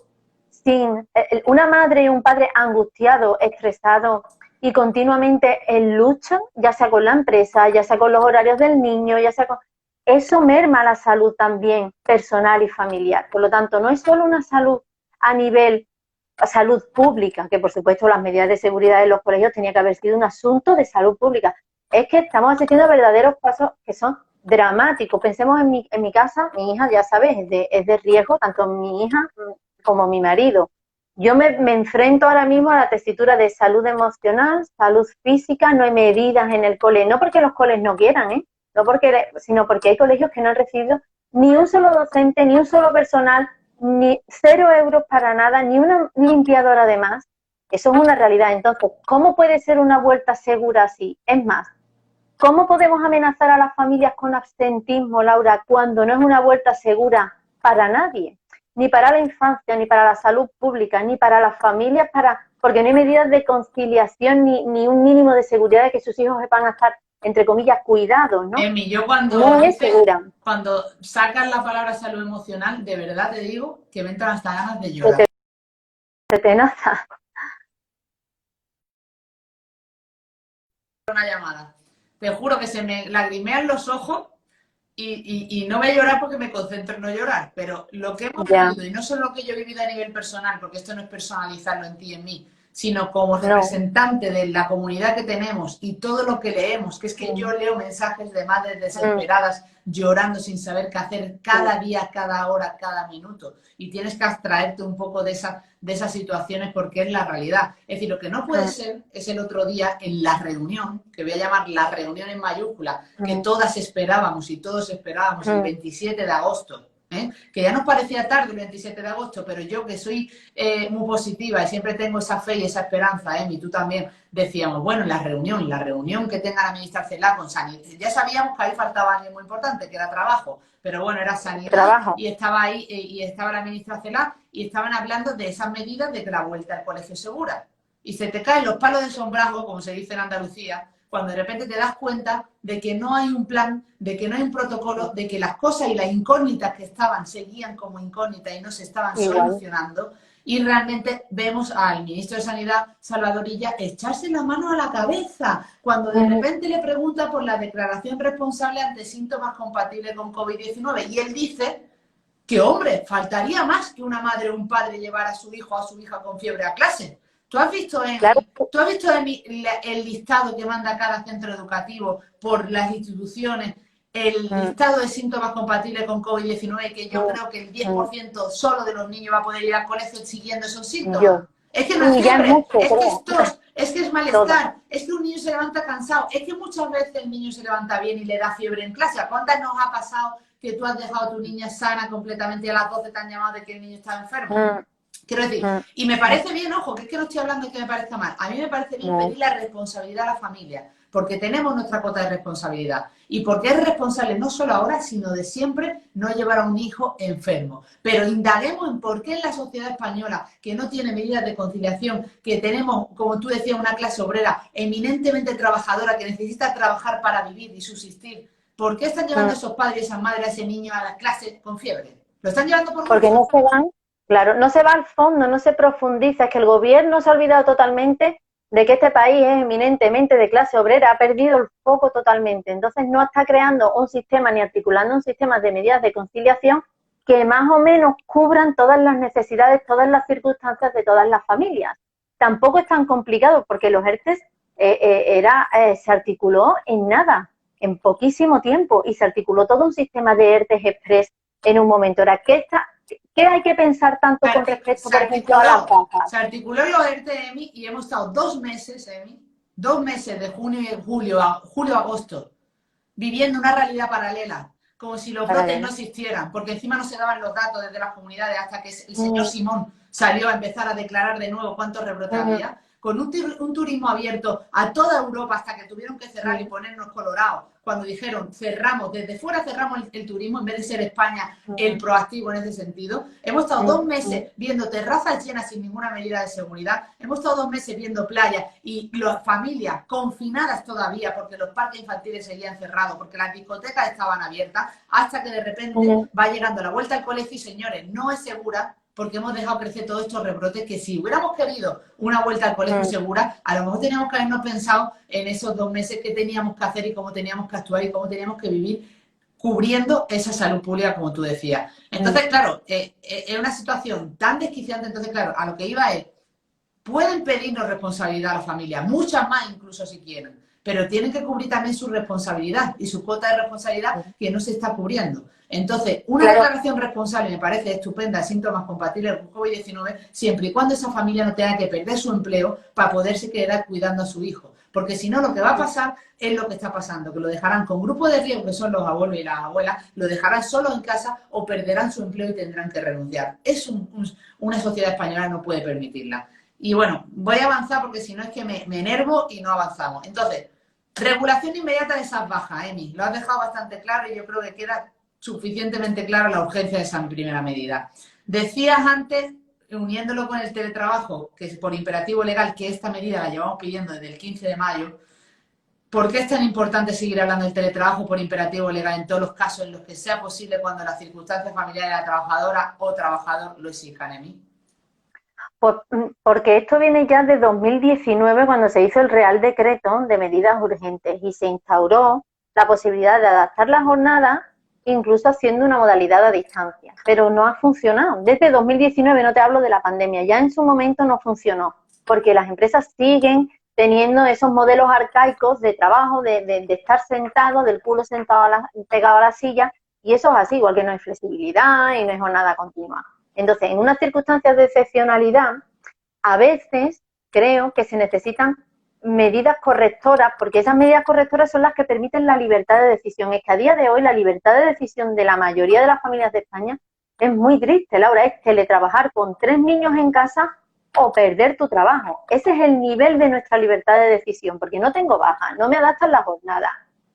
sin una madre y un padre angustiado, estresado y continuamente en lucha, ya sea con la empresa, ya sea con los horarios del niño, ya sea con... Eso merma la salud también personal y familiar. Por lo tanto, no es solo una salud a nivel salud pública, que por supuesto las medidas de seguridad en los colegios tenía que haber sido un asunto de salud pública. Es que estamos asistiendo a verdaderos pasos que son dramáticos. Pensemos en mi casa, mi hija, ya sabes, es de riesgo, tanto mi hija como mi marido. Yo me enfrento ahora mismo a la tesitura de salud emocional, salud física, no hay medidas en el cole, no porque los coles no quieran, sino porque hay colegios que no han recibido ni un solo docente, ni un solo personal, ni 0 euros para nada, ni una limpiadora de más, Eso es una realidad. Entonces, ¿cómo puede ser una vuelta segura así? Es más, ¿cómo podemos amenazar a las familias con absentismo, Laura, cuando no es una vuelta segura para nadie? Ni para la infancia, ni para la salud pública, ni para las familias, porque no hay medidas de conciliación ni un mínimo de seguridad de que sus hijos van a estar, entre comillas, cuidados, ¿no? Emi, yo No es segura. cuando sacas la palabra salud emocional, de verdad te digo que me entran hasta ganas de Se llorar. te nota. Una llamada. Te juro que se me lagrimean los ojos y no voy a llorar porque me concentro en no llorar, pero lo que hemos vivido, y no solo lo que yo he vivido a nivel personal, porque esto no es personalizarlo en ti y en mí, sino como representante de la comunidad que tenemos y todo lo que leemos, que es que yo leo mensajes de madres desesperadas llorando sin saber qué hacer cada día, cada hora, cada minuto, y tienes que abstraerte un poco de esas situaciones porque es la realidad. Es decir, lo que no puede ser es el otro día en la reunión, que voy a llamar la reunión en mayúscula, que todas esperábamos y todos esperábamos el 27 de agosto, que ya nos parecía tarde el 27 de agosto, pero yo que soy muy positiva y siempre tengo esa fe y esa esperanza, y tú también, decíamos, bueno, la reunión que tenga la ministra Celaá con Sanidad, ya sabíamos que ahí faltaba alguien muy importante, que era trabajo, pero bueno, era Sanidad, y estaba ahí, y estaba la ministra Celaá, y estaban hablando de esas medidas de que la vuelta al colegio es segura. Y se te caen los palos de sombrajo, como se dice en Andalucía, cuando de repente te das cuenta de que no hay un plan, de que no hay un protocolo, de que las cosas y las incógnitas que estaban seguían como incógnitas y no se estaban solucionando. Y realmente vemos al ministro de Sanidad, Salvador Illa, echarse la mano a la cabeza cuando de repente le pregunta por la declaración responsable ante síntomas compatibles con COVID-19. Y él dice que, hombre, faltaría más que una madre o un padre llevar a su hijo o a su hija con fiebre a clase. ¿Tú has visto, el listado que manda cada centro educativo por las instituciones, el listado de síntomas compatibles con COVID-19, que yo creo que el 10% solo de los niños va a poder ir al colegio siguiendo esos síntomas? Es que no es fiebre, es que es tos, es que es malestar, es que un niño se levanta cansado, es que muchas veces el niño se levanta bien y le da fiebre en clase. ¿A cuántas nos ha pasado que tú has dejado a tu niña sana completamente y a las 12 te han llamado de que el niño estaba enfermo? Quiero decir, y me parece bien, ojo, que es que no estoy hablando de que me parezca mal. A mí me parece bien pedir la responsabilidad a la familia, porque tenemos nuestra cuota de responsabilidad. Y porque es responsable no solo ahora, sino de siempre no llevar a un hijo enfermo. Pero indaguemos en por qué en la sociedad española, que no tiene medidas de conciliación, que tenemos, como tú decías, una clase obrera eminentemente trabajadora, que necesita trabajar para vivir y subsistir, ¿por qué están llevando a esos padres y esas madres a ese niño a las clases con fiebre? ¿Lo están llevando por porque no se van? Claro, no se va al fondo, no se profundiza. Es que el gobierno se ha olvidado totalmente de que este país es eminentemente de clase obrera, ha perdido el foco totalmente. Entonces no está creando un sistema ni articulando un sistema de medidas de conciliación que más o menos cubran todas las necesidades, todas las circunstancias de todas las familias. Tampoco es tan complicado porque los ERTE se articuló en nada, en poquísimo tiempo, y se articuló todo un sistema de ERTE express en un momento. Ahora, ¿qué hay que pensar tanto con respecto, por ejemplo, a las bajas? Se articuló los ERTE, Emi, y hemos estado 2 meses, Emi, 2 meses de junio y julio-agosto, viviendo una realidad paralela, como si los brotes no existieran, porque encima no se daban los datos desde las comunidades hasta que el señor Simón salió a empezar a declarar de nuevo cuántos rebrotes había, con un turismo abierto a toda Europa hasta que tuvieron que cerrar y ponernos colorados, cuando dijeron cerramos, desde fuera cerramos el turismo en vez de ser España el proactivo en ese sentido. Hemos estado 2 meses viendo terrazas llenas sin ninguna medida de seguridad, hemos estado 2 meses viendo playas y las familias confinadas todavía porque los parques infantiles seguían cerrados, porque las discotecas estaban abiertas, hasta que de repente va llegando la vuelta al colegio y, señores, no es segura, porque hemos dejado crecer todos estos rebrotes que si hubiéramos querido una vuelta al colegio segura, a lo mejor teníamos que habernos pensado en esos 2 meses qué teníamos que hacer y cómo teníamos que actuar y cómo teníamos que vivir cubriendo esa salud pública, como tú decías. Entonces, claro, es una situación tan desquiciante. Entonces, claro, a lo que iba es, pueden pedirnos responsabilidad a la familia, muchas más incluso si quieren, pero tienen que cubrir también su responsabilidad y su cuota de responsabilidad que no se está cubriendo. Entonces, una declaración responsable me parece estupenda, síntomas compatibles con COVID-19, siempre y cuando esa familia no tenga que perder su empleo para poderse quedar cuidando a su hijo. Porque si no, lo que va a pasar es lo que está pasando, que lo dejarán con grupos de riesgo, que son los abuelos y las abuelas, lo dejarán solo en casa o perderán su empleo y tendrán que renunciar. Es una sociedad española no puede permitirla. Y bueno, voy a avanzar porque si no es que me enervo y no avanzamos. Entonces, regulación inmediata de esas bajas, Emi. Lo has dejado bastante claro y yo creo que queda suficientemente clara la urgencia de esa primera medida. Decías antes, uniéndolo con el teletrabajo, que es por imperativo legal, que esta medida la llevamos pidiendo desde el 15 de mayo, ¿por qué es tan importante seguir hablando del teletrabajo por imperativo legal en todos los casos en los que sea posible cuando las circunstancias familiares de la trabajadora o trabajador lo exijan, Emi? Porque esto viene ya de 2019 cuando se hizo el Real Decreto de medidas urgentes y se instauró la posibilidad de adaptar la jornada incluso haciendo una modalidad a distancia, pero no ha funcionado. Desde 2019, no te hablo de la pandemia, ya en su momento no funcionó, porque las empresas siguen teniendo esos modelos arcaicos de trabajo, de estar sentado, del culo sentado pegado a la silla, y eso es así, igual que no hay flexibilidad y no hay jornada continua. Entonces, en unas circunstancias de excepcionalidad, a veces creo que se necesitan medidas correctoras, porque esas medidas correctoras son las que permiten la libertad de decisión. Es que a día de hoy la libertad de decisión de la mayoría de las familias de España es muy triste, Laura, es teletrabajar con 3 niños en casa o perder tu trabajo. Ese es el nivel de nuestra libertad de decisión, porque no tengo baja, no me adaptan la jornada,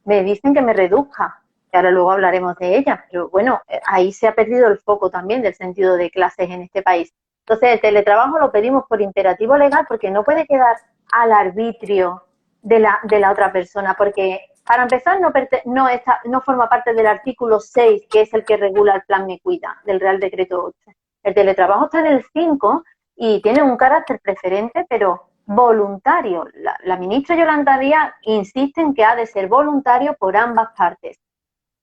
me dicen que me reduzca, que ahora luego hablaremos de ella, pero bueno, ahí se ha perdido el foco también del sentido de clases en este país. Entonces, el teletrabajo lo pedimos por imperativo legal porque no puede quedar al arbitrio de la otra persona, porque para empezar no forma parte del artículo 6, que es el que regula el plan Me Cuida, del Real Decreto 8. El teletrabajo está en el 5 y tiene un carácter preferente, pero voluntario. La ministra Yolanda Díaz insiste en que ha de ser voluntario por ambas partes.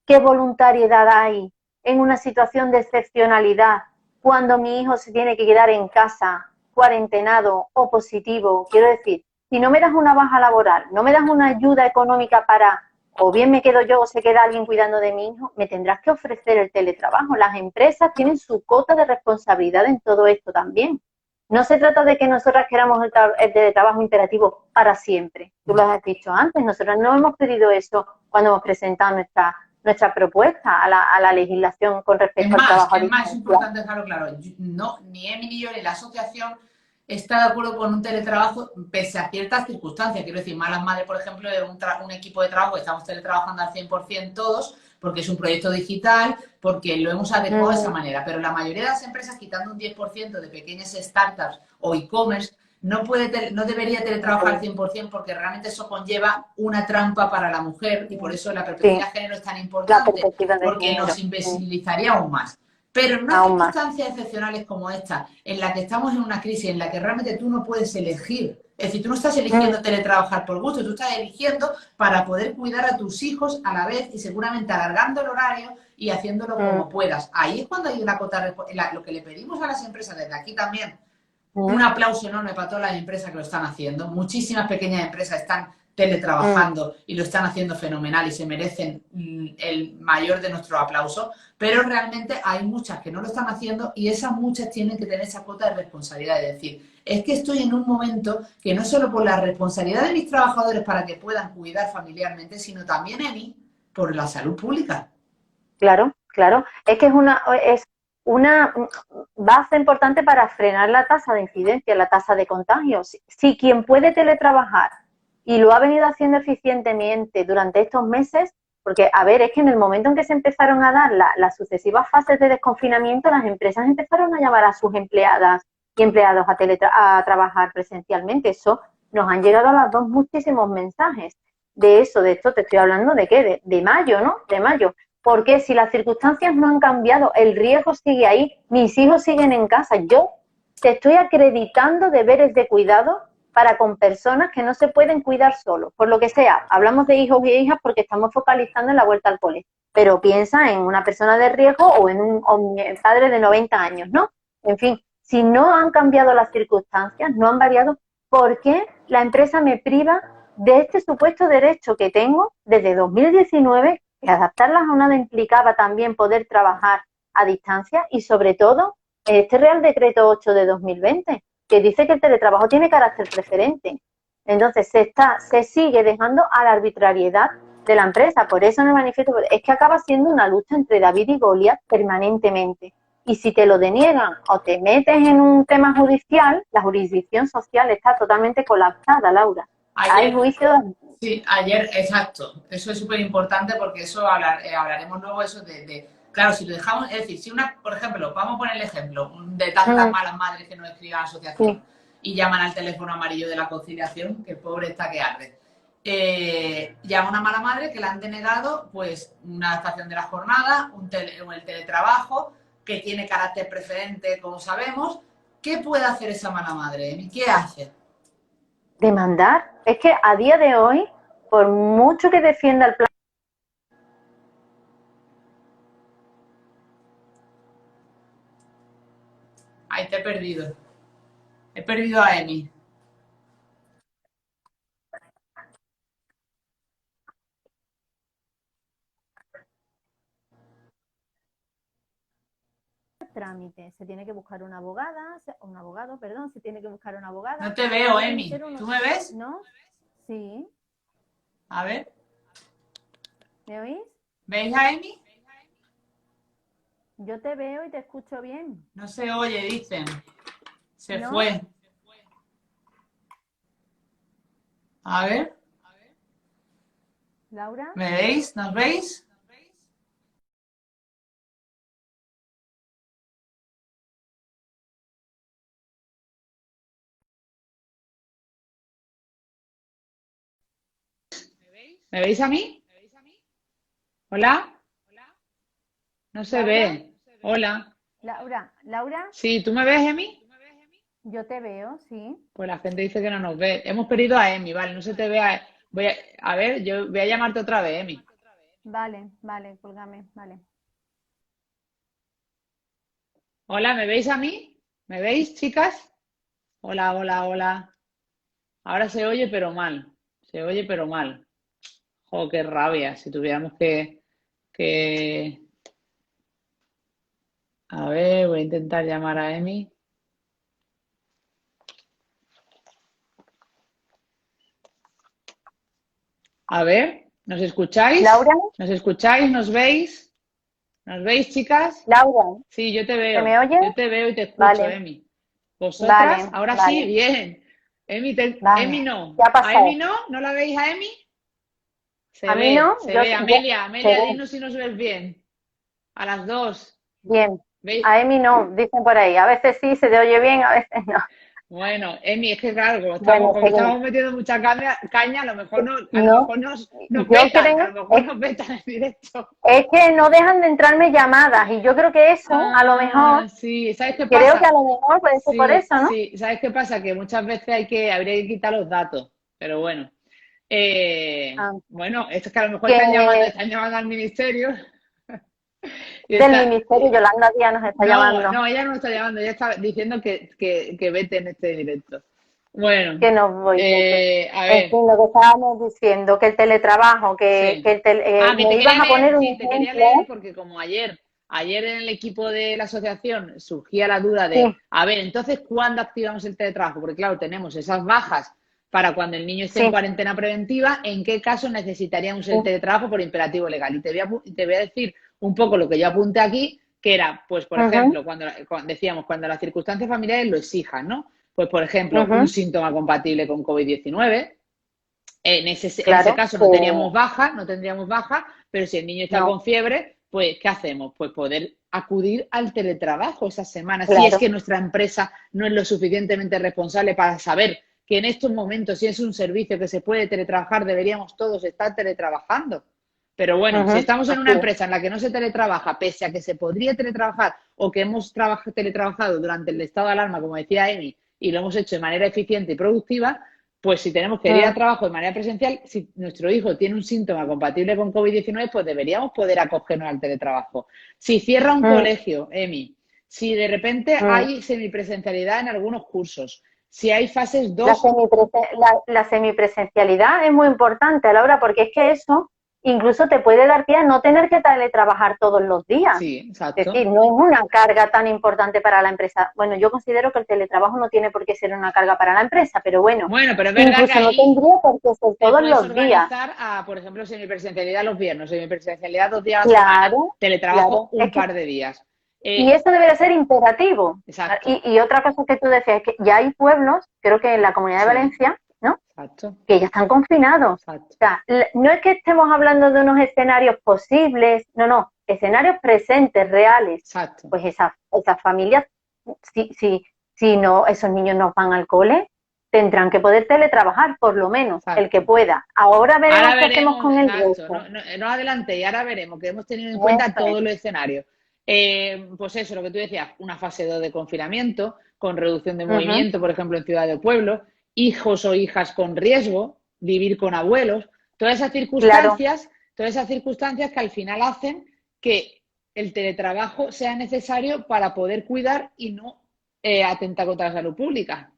¿Qué voluntariedad hay en una situación de excepcionalidad cuando mi hijo se tiene que quedar en casa, cuarentenado o positivo? Quiero decir, si no me das una baja laboral, no me das una ayuda económica para, o bien me quedo yo o se queda alguien cuidando de mi hijo, me tendrás que ofrecer el teletrabajo. Las empresas tienen su cota de responsabilidad en todo esto también. No se trata de que nosotras queramos el teletrabajo imperativo para siempre. Tú lo has dicho antes, nosotros no hemos pedido eso cuando hemos presentado nuestra propuesta a la legislación con respecto al trabajo a distancia. Es importante dejarlo claro. No, ni Emi ni yo ni la asociación está de acuerdo con un teletrabajo pese a ciertas circunstancias. Quiero decir, Malas Madres, por ejemplo, de un equipo de trabajo que estamos teletrabajando al 100% todos, porque es un proyecto digital, porque lo hemos adecuado de esa manera. Pero la mayoría de las empresas, quitando un 10% de pequeñas startups o e-commerce, no debería teletrabajar al 100% porque realmente eso conlleva una trampa para la mujer y por eso la perspectiva de género es tan importante, porque nos invisibilizaría aún más. Pero en unas circunstancias excepcionales como esta, en la que estamos en una crisis, en la que realmente tú no puedes elegir, es decir, tú no estás eligiendo teletrabajar por gusto, tú estás eligiendo para poder cuidar a tus hijos a la vez y seguramente alargando el horario y haciéndolo como puedas. Ahí es cuando hay una cota, lo que le pedimos a las empresas desde aquí también. Un aplauso enorme para todas las empresas que lo están haciendo. Muchísimas pequeñas empresas están teletrabajando y lo están haciendo fenomenal y se merecen el mayor de nuestros aplausos, pero realmente hay muchas que no lo están haciendo y esas muchas tienen que tener esa cuota de responsabilidad, de decir, es que estoy en un momento que no solo por la responsabilidad de mis trabajadores para que puedan cuidar familiarmente, sino también en mí por la salud pública. Claro, claro. Es que es una base importante para frenar la tasa de incidencia, la tasa de contagios. Si quien puede teletrabajar y lo ha venido haciendo eficientemente durante estos meses, porque, a ver, es que en el momento en que se empezaron a dar las sucesivas fases de desconfinamiento, las empresas empezaron a llamar a sus empleadas y empleados a trabajar presencialmente. Eso nos han llegado a las dos muchísimos mensajes. De esto te estoy hablando de ¿qué? De mayo, ¿no? De mayo. Porque si las circunstancias no han cambiado, el riesgo sigue ahí, mis hijos siguen en casa, yo te estoy acreditando deberes de cuidado para con personas que no se pueden cuidar solos, por lo que sea. Hablamos de hijos y hijas porque estamos focalizando en la vuelta al cole, pero piensa en una persona de riesgo o en un padre de 90 años, ¿no? En fin, si no han cambiado las circunstancias, no han variado, ¿por qué la empresa me priva de este supuesto derecho que tengo desde 2019? Que adaptar la jornada implicaba también poder trabajar a distancia y, sobre todo, este Real Decreto 8 de 2020, que dice que el teletrabajo tiene carácter preferente. Entonces, se sigue dejando a la arbitrariedad de la empresa. Por eso en el manifiesto es que acaba siendo una lucha entre David y Goliat permanentemente. y si te lo deniegan o te metes en un tema judicial, la jurisdicción social está totalmente colapsada, Laura. Hay Ayer, juicios. sí, ayer, exacto. Eso es súper importante porque eso hablaremos luego eso claro, si lo dejamos, es decir, si una, por ejemplo, vamos a poner el ejemplo de tantas malas madres que nos escriban a la asociación y llaman al teléfono amarillo de la conciliación, que pobre está que arde. Llama una mala madre que le han denegado pues una adaptación de la jornada, el teletrabajo, que tiene carácter preferente, como sabemos. ¿Qué puede hacer esa mala madre, Emi? ¿Qué hace? Demandar. Es que a día de hoy, por mucho que defienda el plan. Ay, te he perdido. He perdido a Emi. Trámite, se tiene que buscar una abogada, un abogado, perdón, se tiene que buscar una abogada. No te veo, Emi. ¿Tú me ves? ¿No? Sí. A ver. ¿Me oís? ¿Veis a Emi? Yo te veo y te escucho bien. No se oye, dicen. Se ¿No? fue. A ver. Laura. ¿Me veis? ¿Nos veis? ¿Me veis a mí? ¿Hola? No se Laura. ve. Hola. Laura. Sí, ¿tú me ves, Emi? Yo te veo, sí. Pues la gente dice que no nos ve. Hemos perdido a Emi, vale, no se te ve a ver, yo voy a llamarte otra vez, Emi. Vale, colgame, vale. Hola, ¿me veis a mí? ¿Me veis, chicas? Hola, hola, hola. Ahora se oye, pero mal. Se oye, pero mal. Jo, qué rabia. Si tuviéramos que... A ver, voy a intentar llamar a Emi. A ver, ¿nos escucháis? Laura. ¿Nos escucháis? ¿Nos veis? ¿Nos veis, chicas? Laura. Sí, yo te ¿Que veo. me oyes? Yo te veo y te escucho, Vale. Emi. ¿Vosotras? Vale, Ahora sí, vale. bien. Emi, Emi Vale. no. ¿Qué ha ¿A pasado? Emi no? ¿No la veis a Emi? A mí no. Se ve. Amelia, Se ve. dinos si nos ves bien. A las dos. Bien. ¿Veis? A Emi no, dicen por ahí. A veces sí se te oye bien, a veces no. Bueno, Emi, es que claro, Bueno, como estamos metiendo mucha caña, a lo mejor no, nos yo vetan, a creo, lo mejor nos vetan en directo. es que no dejan de entrarme llamadas y yo creo que eso, a lo mejor, Sí, ¿sabes qué creo que pasa? a lo mejor puede ser por Sí, eso, ¿no? sí, ¿sabes qué pasa? Que muchas veces habría que quitar los datos, pero bueno. Ah, Bueno, esto es que a lo mejor que están llamando al ministerio. Y del ministerio, Yolanda Díaz nos está no, llamando, no, ella no me está llamando, ella está diciendo que vete en este directo. Bueno, que nos voy. a En ver, fin, lo que estábamos diciendo, que el teletrabajo, sí. me ibas a poner un Sí, te quería ejemplo, leer porque como ayer en el equipo de la asociación surgía la duda de, sí, a ver, entonces, ¿cuándo activamos el teletrabajo? Porque claro, tenemos esas bajas para cuando el niño esté en sí, cuarentena preventiva, ¿en qué caso necesitaríamos el sí, teletrabajo por imperativo legal? Y te voy a decir un poco lo que yo apunté aquí, que era, pues, por ujú, ejemplo, decíamos, cuando las circunstancias familiares lo exijan, ¿no? Pues, por ejemplo, un ujú, síntoma compatible con COVID-19. En ese claro, caso que no tendríamos baja, pero si el niño está no, con fiebre, pues ¿qué hacemos? Pues poder acudir al teletrabajo esa semana, si es claro, que nuestra empresa no es lo suficientemente responsable para saber que en estos momentos, si es un servicio que se puede teletrabajar, deberíamos todos estar teletrabajando. Pero bueno, si ujú, estamos en así una es. empresa en la que no se teletrabaja, pese a que se podría teletrabajar o que hemos teletrabajado durante el estado de alarma, como decía Emi, y lo hemos hecho de manera eficiente y productiva, pues si tenemos que ir a Mm, trabajo de manera presencial, si nuestro hijo tiene un síntoma compatible con COVID-19, pues deberíamos poder acogernos al teletrabajo. Si cierra un mm, colegio, Emi, si de repente mm. hay semipresencialidad en algunos cursos, si hay fases La, 2, la semipresencialidad es muy importante, Laura, porque es que eso incluso te puede dar pie a no tener que teletrabajar todos los días. sí, Es exacto. decir, no es una carga tan importante para la empresa. Bueno, yo considero que el teletrabajo no tiene por qué ser una carga para la empresa, pero bueno, Bueno, pero es verdad que incluso no ahí tendría por qué ser te todos puedes los días. organizar a, por ejemplo, semipresencialidad los viernes, semipresencialidad 2 días a la semana, Claro, teletrabajo claro. Es un que, par de días. Y eso debería ser imperativo. Exacto. Y otra cosa que tú decías es que ya hay pueblos, creo que en la Comunidad de Sí, Valencia, ¿no? exacto, Que ya están confinados. exacto, O sea, no es que estemos hablando de unos escenarios posibles, no, escenarios presentes, reales. exacto. Pues esas familias, si no, esos niños no van al cole, tendrán que poder teletrabajar, por lo menos, el que Exacto. pueda. Ahora veremos Ahora qué hacemos veremos, con el exacto, resto. no adelante y ahora veremos que hemos tenido en cuenta Eso es. todos los escenarios. Pues eso, lo que tú decías, una fase 2 de confinamiento, con reducción de Ujú. movimiento, por ejemplo, en ciudades o pueblos, hijos o hijas con riesgo, vivir con abuelos, Claro, todas esas circunstancias que al final hacen que el teletrabajo sea necesario para poder cuidar y no atentar contra la salud pública.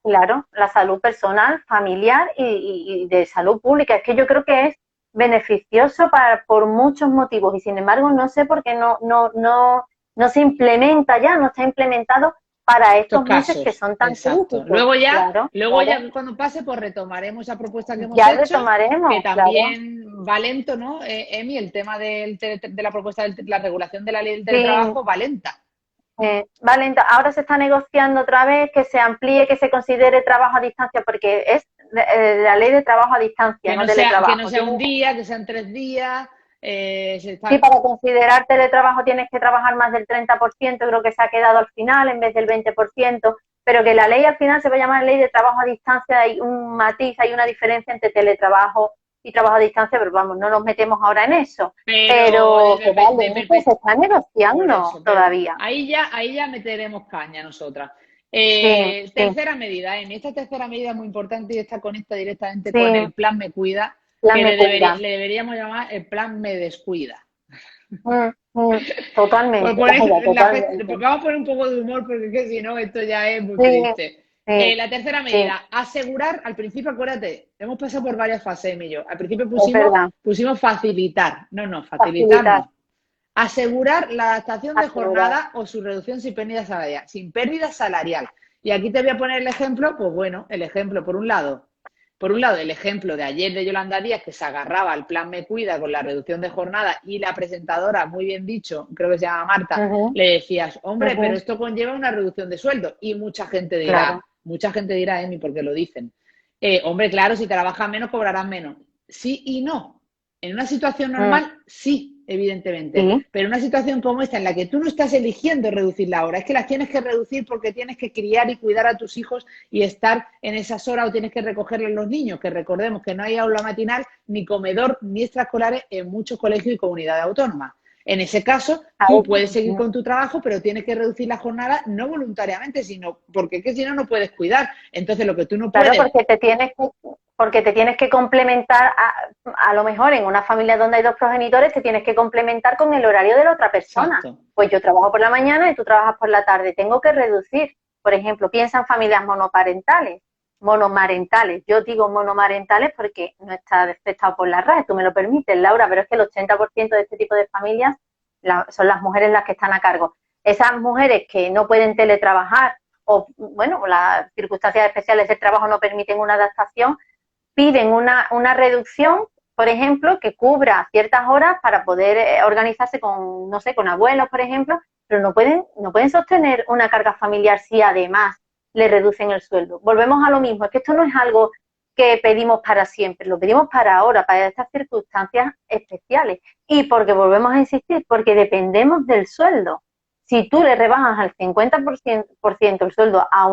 claro, la salud personal, familiar y de salud pública. Es que yo creo que es beneficioso por muchos motivos y sin embargo no sé por qué no se implementa ya, no está implementado para Estos estos meses que casos, son tan exacto. críticos. Claro, Luego claro. ya cuando pase, pues retomaremos esa propuesta que hemos Ya hecho, que retomaremos, claro. también va lento, ¿no? Emi, el tema de la propuesta de la regulación de la ley del Sí, teletrabajo va lenta. vale, ahora se está negociando otra vez que se amplíe, que se considere trabajo a distancia, porque es la ley de trabajo a distancia, no Que no teletrabajo. sea un día, que sean 3 días. Se Sí, está... para considerar teletrabajo tienes que trabajar más del 30%, creo que se ha quedado al final en vez del 20%, pero que la ley al final se va a llamar ley de trabajo a distancia, hay un matiz, hay una diferencia entre teletrabajo y trabajo a distancia, pero vamos, no nos metemos ahora en eso. Pero Pero que vale, eso se está por negociando eso, pero todavía. ahí ya meteremos caña nosotras. Sí, sí, Tercera medida, Emi. Esta tercera medida es muy importante y esta conecta directamente con sí, el plan Me Cuida, la que me cuida. le deberíamos llamar el plan Me Descuida. Mm, mm, totalmente, vaya, totalmente. Vamos a poner un poco de humor porque es que si no, esto ya es muy Sí, triste. sí, La tercera sí, medida, asegurar, al principio, acuérdate, hemos pasado por varias fases, Emi y yo. Al principio es verdad. pusimos facilitar. No, facilitar Facilitar, no. Asegurar la adaptación de asegurar. jornada o su reducción sin pérdida salarial. Sin pérdida salarial. Y aquí te voy a poner el ejemplo, pues bueno, el ejemplo, por un lado, el ejemplo de ayer de Yolanda Díaz, que se agarraba al plan Me Cuida con la reducción de jornada y la presentadora, muy bien dicho, creo que se llama Marta, Ujú, le decías, hombre, pero ujú, esto conlleva una reducción de sueldo. Y claro. mucha gente dirá, Emi, porque lo dicen. Hombre, claro, si trabajas menos, cobrarás menos. Sí y no. En una situación Mm, normal, sí, evidentemente. sí, Pero en una situación como esta, en la que tú no estás eligiendo reducir la hora, es que las tienes que reducir porque tienes que criar y cuidar a tus hijos y estar en esas horas o tienes que recogerlos los niños, que recordemos que no hay aula matinal, ni comedor, ni extraescolares en muchos colegios y comunidades autónomas. En ese caso, tú ahí, puedes seguir mm, con tu trabajo, pero tienes que reducir la jornada no voluntariamente, sino porque es que si no, no puedes cuidar. Entonces, lo que tú no claro, puedes... porque te tienes que complementar, a lo mejor en una familia donde hay dos progenitores, te tienes que complementar con el horario de la otra persona. Exacto. Pues yo trabajo por la mañana y tú trabajas por la tarde. Tengo que reducir. Por ejemplo, piensa en familias monomarentales. Yo digo monomarentales porque no está detectado por la RAE, tú me lo permites, Laura, pero es que el 80% de este tipo de familias son las mujeres las que están a cargo. Esas mujeres que no pueden teletrabajar o, bueno, las circunstancias especiales del trabajo no permiten una adaptación, piden una reducción, por ejemplo, que cubra ciertas horas para poder organizarse con, no sé, con abuelos, por ejemplo, pero no pueden sostener una carga familiar si además le reducen el sueldo. Volvemos a lo mismo, es que esto no es algo que pedimos para siempre, lo pedimos para ahora, para estas circunstancias especiales. Y porque volvemos a insistir, porque dependemos del sueldo. Si tú le rebajas al 50% el sueldo a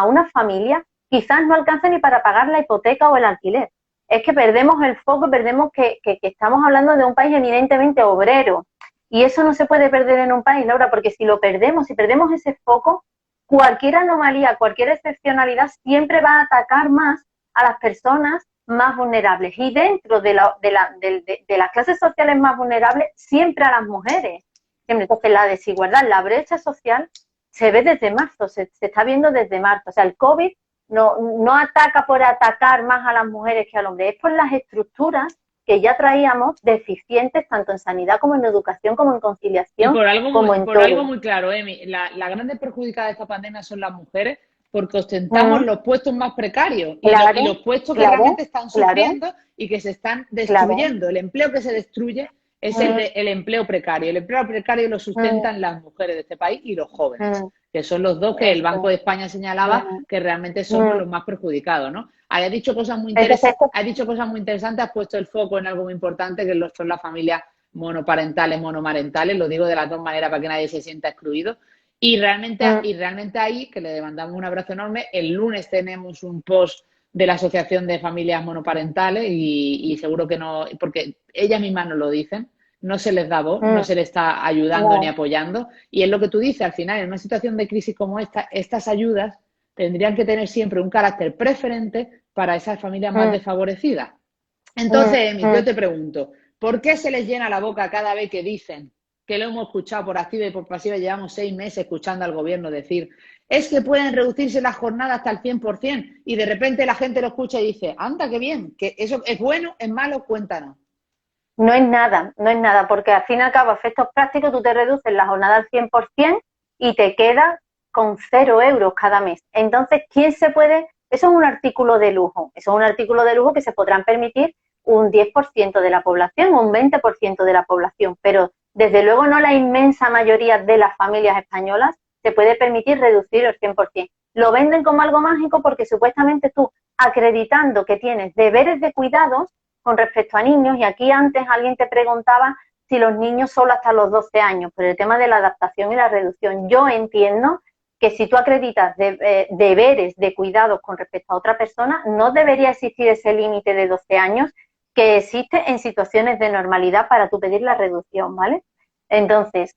una familia, quizás no alcance ni para pagar la hipoteca o el alquiler. Es que perdemos el foco, perdemos que estamos hablando de un país eminentemente obrero. Y eso no se puede perder en un país, Laura, porque si perdemos ese foco, cualquier anomalía, cualquier excepcionalidad siempre va a atacar más a las personas más vulnerables. Y dentro de las clases sociales más vulnerables, siempre a las mujeres. Entonces, la desigualdad, la brecha social se ve desde marzo, se está viendo desde marzo. O sea, el COVID no ataca por atacar más a las mujeres que al hombre, es por las estructuras que ya traíamos deficientes tanto en sanidad como en educación, como en Y conciliación, como en por algo todo. muy claro, Emi, la grande perjudicada de esta pandemia son las mujeres porque ostentamos Mm, los puestos más precarios y claro, los puestos que claro, realmente están claro, sufriendo y que se están claro. destruyendo. El empleo que se destruye es el empleo precario. El empleo precario lo sustentan las mujeres de este país y los jóvenes, que son los dos que el Banco de España señalaba que realmente somos los más perjudicados, ¿no? Ha dicho cosas muy interesantes, has puesto el foco en algo muy importante, que son las familias monoparentales, monomarentales, lo digo de las dos maneras para que nadie se sienta excluido. Y realmente ahí, que le mandamos un abrazo enorme, el lunes tenemos un post de la Asociación de Familias Monoparentales y seguro que no, porque ellas mismas nos lo dicen, no se les da voz, no se les está ayudando ni apoyando. Y es lo que tú dices, al final, en una situación de crisis como esta, estas ayudas tendrían que tener siempre un carácter preferente para esas familias más desfavorecidas. Entonces, Emi, yo te pregunto, ¿por qué se les llena la boca cada vez que dicen, que lo hemos escuchado por activa y por pasiva, llevamos 6 meses escuchando al gobierno decir, es que pueden reducirse las jornadas hasta el 100%, y de repente la gente lo escucha y dice, anda, qué bien, que eso es bueno, es malo, cuéntanos. No es nada, porque al fin y al cabo, a efectos prácticos, tú te reduces la jornada al 100% y te quedas con 0 euros cada mes. Entonces, ¿quién se puede? Eso es un artículo de lujo, que se podrán permitir un 10% de la población o un 20% de la población, pero desde luego no la inmensa mayoría de las familias españolas se puede permitir reducir el 100%. Lo venden como algo mágico porque supuestamente tú, acreditando que tienes deberes de cuidados con respecto a niños, y aquí antes alguien te preguntaba si los niños solo hasta los 12 años, por el tema de la adaptación y la reducción. Yo entiendo que si tú acreditas deberes de cuidados con respecto a otra persona, no debería existir ese límite de 12 años que existe en situaciones de normalidad para tú pedir la reducción, ¿vale? Entonces,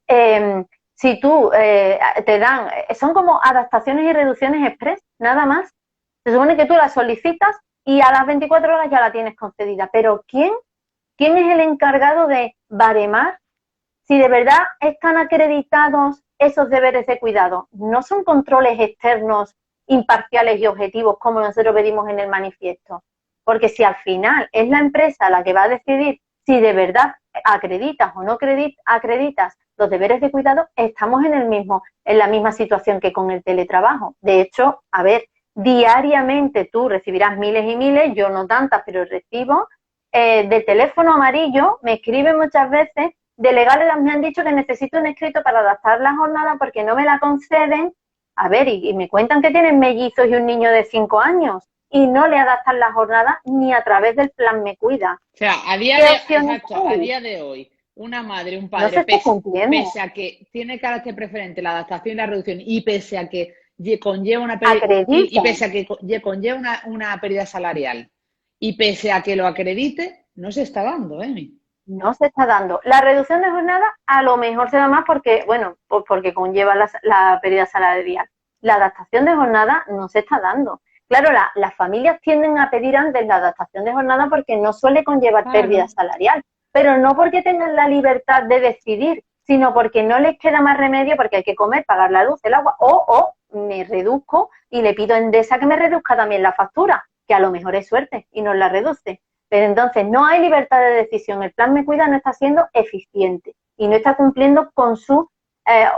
si tú te dan, son como adaptaciones y reducciones express, nada más. Se supone que tú las solicitas y a las 24 horas ya la tienes concedida. Pero ¿quién es el encargado de baremar si de verdad están acreditados esos deberes de cuidado? No son controles externos, imparciales y objetivos como nosotros pedimos en el manifiesto. Porque si al final es la empresa la que va a decidir si de verdad acreditas o no acreditas los deberes de cuidado, estamos en la misma situación que con el teletrabajo. De hecho, a ver, diariamente tú recibirás miles y miles, yo no tantas, pero recibo, de teléfono amarillo, me escriben muchas veces, de legales me han dicho que necesito un escrito para adaptar la jornada porque no me la conceden. A ver, y me cuentan que tienen mellizos y un niño de 5 años y no le adaptan la jornada ni a través del plan Me Cuida. O sea, a día de hoy, una madre, un padre, pese a que tiene carácter preferente la adaptación y la reducción, y pese a que conlleva una pérdida, y pese a que conlleva una pérdida salarial, y pese a que lo acredite, no se está dando, Emi. No se está dando. La reducción de jornada a lo mejor se da más porque, bueno, pues porque conlleva la pérdida salarial. La adaptación de jornada no se está dando. Claro, las familias tienden a pedir antes la adaptación de jornada porque no suele conllevar pérdida salarial, pero no porque tengan la libertad de decidir, sino porque no les queda más remedio porque hay que comer, pagar la luz, el agua, o me reduzco y le pido a Endesa que me reduzca también la factura, que a lo mejor es suerte y nos la reduce. Pero entonces no hay libertad de decisión. El plan Me Cuida no está siendo eficiente y no está cumpliendo con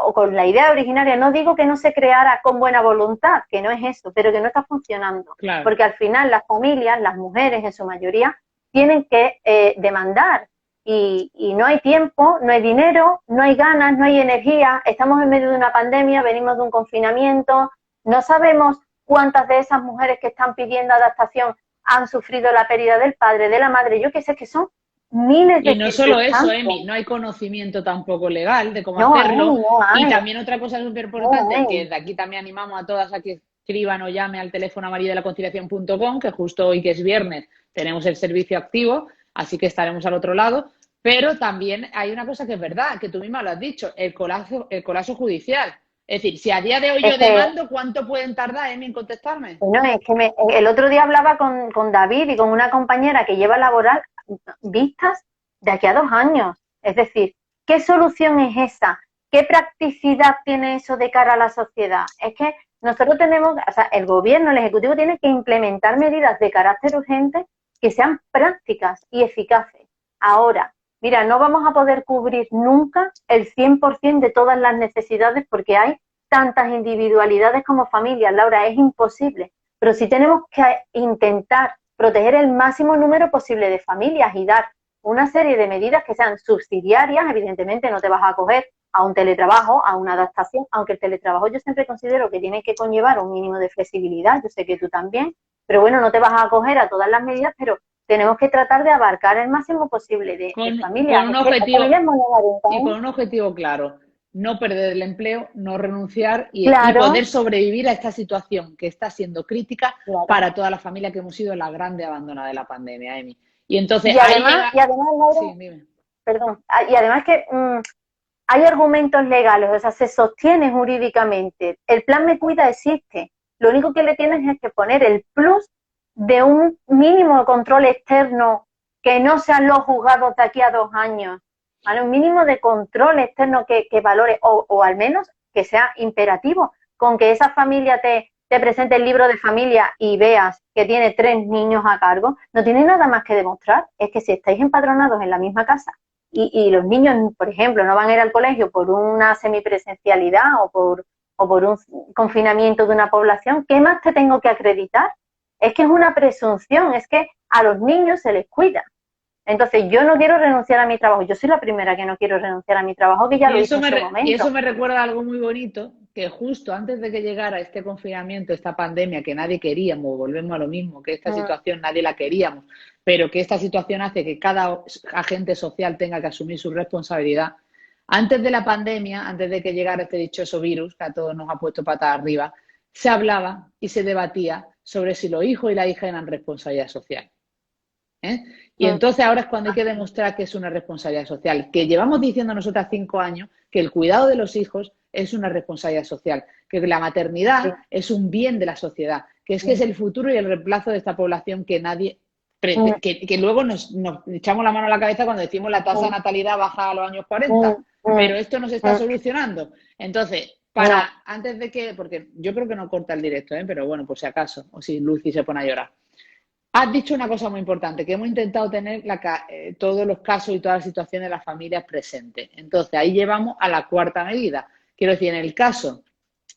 o con la idea originaria. No digo que no se creara con buena voluntad, que no es eso, pero que no está funcionando. Claro. Porque al final las familias, las mujeres en su mayoría, tienen que demandar y no hay tiempo, no hay dinero, no hay ganas, no hay energía. Estamos en medio de una pandemia, venimos de un confinamiento, no sabemos cuántas de esas mujeres que están pidiendo adaptación han sufrido la pérdida del padre, de la madre, yo que sé que son miles de... Y no solo eso, Emi, no hay conocimiento tampoco legal de cómo hacerlo. Y también otra cosa súper importante, que de aquí también animamos a todas a que escriban o llamen al teléfono amarillo de la conciliación.com, que justo hoy que es viernes tenemos el servicio activo, así que estaremos al otro lado. Pero también hay una cosa que es verdad, que tú misma lo has dicho, el colapso judicial. Es decir, si a día de hoy yo demando, ¿cuánto pueden tardar, Emi, en contestarme? Bueno, es que el otro día hablaba con David y con una compañera que lleva laboral vistas de aquí a 2 años. Es decir, ¿qué solución es esa? ¿Qué practicidad tiene eso de cara a la sociedad? Es que nosotros tenemos, o sea, el gobierno, el ejecutivo tiene que implementar medidas de carácter urgente que sean prácticas y eficaces. Ahora, mira, no vamos a poder cubrir nunca el 100% de todas las necesidades porque hay tantas individualidades como familias, Laura, es imposible. Pero sí tenemos que intentar proteger el máximo número posible de familias y dar una serie de medidas que sean subsidiarias. Evidentemente no te vas a acoger a un teletrabajo, a una adaptación, aunque el teletrabajo yo siempre considero que tiene que conllevar un mínimo de flexibilidad, yo sé que tú también, pero bueno, no te vas a acoger a todas las medidas, pero tenemos que tratar de abarcar el máximo posible de familias. Con un objetivo y con un objetivo claro, no perder el empleo, no renunciar y poder sobrevivir a esta situación que está siendo crítica para toda la familia que hemos sido la grande abandonada de la pandemia, Emi. Y entonces además, Laura, sí, dime. Perdón, y además que hay argumentos legales, o sea, se sostiene jurídicamente. El plan Me Cuida existe. Lo único que le tienes es que poner el plus de un mínimo de control externo que no sean los juzgados de aquí a 2 años, ¿vale? Un mínimo de control externo que valore, o al menos que sea imperativo, con que esa familia te presente el libro de familia y veas que tiene 3 niños a cargo, no tiene nada más que demostrar. Es que si estáis empadronados en la misma casa y los niños, por ejemplo, no van a ir al colegio por una semipresencialidad o por un confinamiento de una población, ¿qué más te tengo que acreditar? Es que es una presunción, es que a los niños se les cuida. Entonces, yo no quiero renunciar a mi trabajo. Yo soy la primera que no quiero renunciar a mi trabajo, que ya lo hice en su momento. Y eso me recuerda algo muy bonito, que justo antes de que llegara este confinamiento, esta pandemia que nadie queríamos, volvemos a lo mismo, que esta situación nadie la queríamos, pero que esta situación hace que cada agente social tenga que asumir su responsabilidad. Antes de la pandemia, antes de que llegara este dichoso virus, que a todos nos ha puesto patas arriba, se hablaba y se debatía sobre si los hijos y las hijas eran responsabilidad social. Y entonces ahora es cuando hay que demostrar que es una responsabilidad social, que llevamos diciendo nosotras 5 años que el cuidado de los hijos es una responsabilidad social, que la maternidad es un bien de la sociedad, que es el futuro y el reemplazo de esta población que nadie, que luego nos echamos la mano a la cabeza cuando decimos la tasa de natalidad baja a los años 40, pero esto no se está solucionando. Entonces, antes de que, porque yo creo que no corta el directo, pero bueno, por si acaso, o si Lucy se pone a llorar. Has dicho una cosa muy importante, que hemos intentado tener todos los casos y todas las situaciones de las familias presentes. Entonces, ahí llevamos a la 4ª medida. Quiero decir, en el caso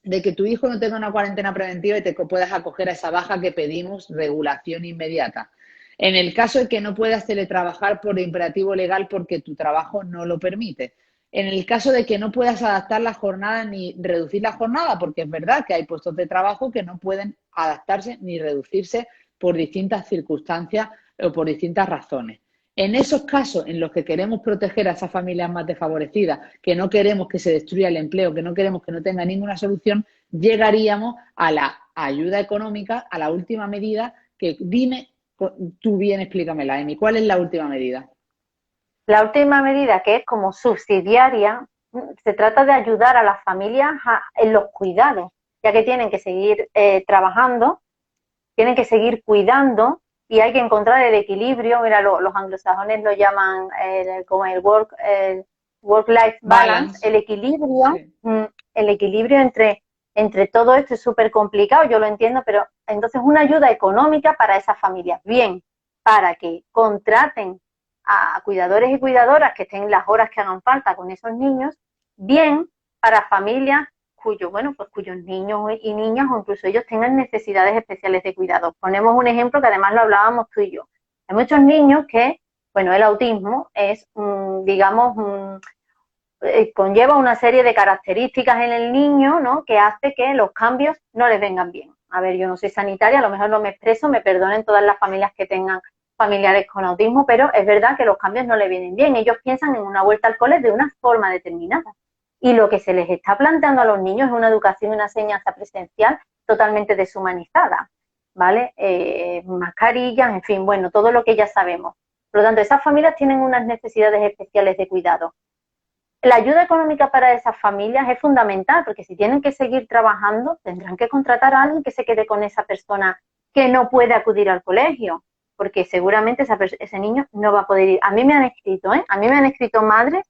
de que tu hijo no tenga una cuarentena preventiva y te puedas acoger a esa baja que pedimos, regulación inmediata. En el caso de que no puedas teletrabajar por imperativo legal porque tu trabajo no lo permite. En el caso de que no puedas adaptar la jornada ni reducir la jornada, porque es verdad que hay puestos de trabajo que no pueden adaptarse ni reducirse por distintas circunstancias o por distintas razones. En esos casos en los que queremos proteger a esas familias más desfavorecidas, que no queremos que se destruya el empleo, que no queremos que no tenga ninguna solución, llegaríamos a la ayuda económica, a la última medida, que dime, tú bien explícamela, Emi, ¿cuál es la última medida? La última medida, que es como subsidiaria, se trata de ayudar a las familias en los cuidados, ya que tienen que seguir trabajando, tienen que seguir cuidando y hay que encontrar el equilibrio. Mira, los anglosajones lo llaman como el work-life balance, el equilibrio, sí. El equilibrio entre todo esto es súper complicado, yo lo entiendo, pero entonces una ayuda económica para esas familias, bien, para que contraten a cuidadores y cuidadoras que estén las horas que hagan falta con esos niños, bien para familias cuyos niños y niñas o incluso ellos tengan necesidades especiales de cuidado. Ponemos un ejemplo que además lo hablábamos tú y yo. Hay muchos niños que, el autismo es, conlleva una serie de características en el niño, ¿no?, que hace que los cambios no les vengan bien. A ver, yo no soy sanitaria, a lo mejor no me expreso, me perdonen todas las familias que tengan familiares con autismo, pero es verdad que los cambios no les vienen bien. Ellos piensan en una vuelta al cole de una forma determinada. Y lo que se les está planteando a los niños es una educación y una enseñanza presencial totalmente deshumanizada, ¿vale? Mascarillas, en fin, todo lo que ya sabemos. Por lo tanto, esas familias tienen unas necesidades especiales de cuidado. La ayuda económica para esas familias es fundamental, porque si tienen que seguir trabajando, tendrán que contratar a alguien que se quede con esa persona que no puede acudir al colegio, porque seguramente ese niño no va a poder ir. A mí me han escrito madres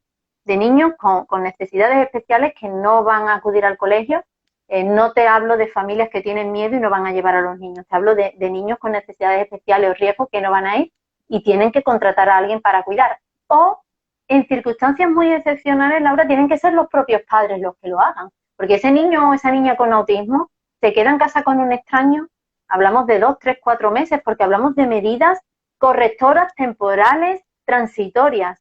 de niños con necesidades especiales que no van a acudir al colegio. No te hablo de familias que tienen miedo y no van a llevar a los niños, te hablo de niños con necesidades especiales o riesgos que no van a ir y tienen que contratar a alguien para cuidar. O en circunstancias muy excepcionales, Laura, tienen que ser los propios padres los que lo hagan, porque ese niño o esa niña con autismo se queda en casa con un extraño. Hablamos de 2, 3, 4 meses, porque hablamos de medidas correctoras temporales transitorias.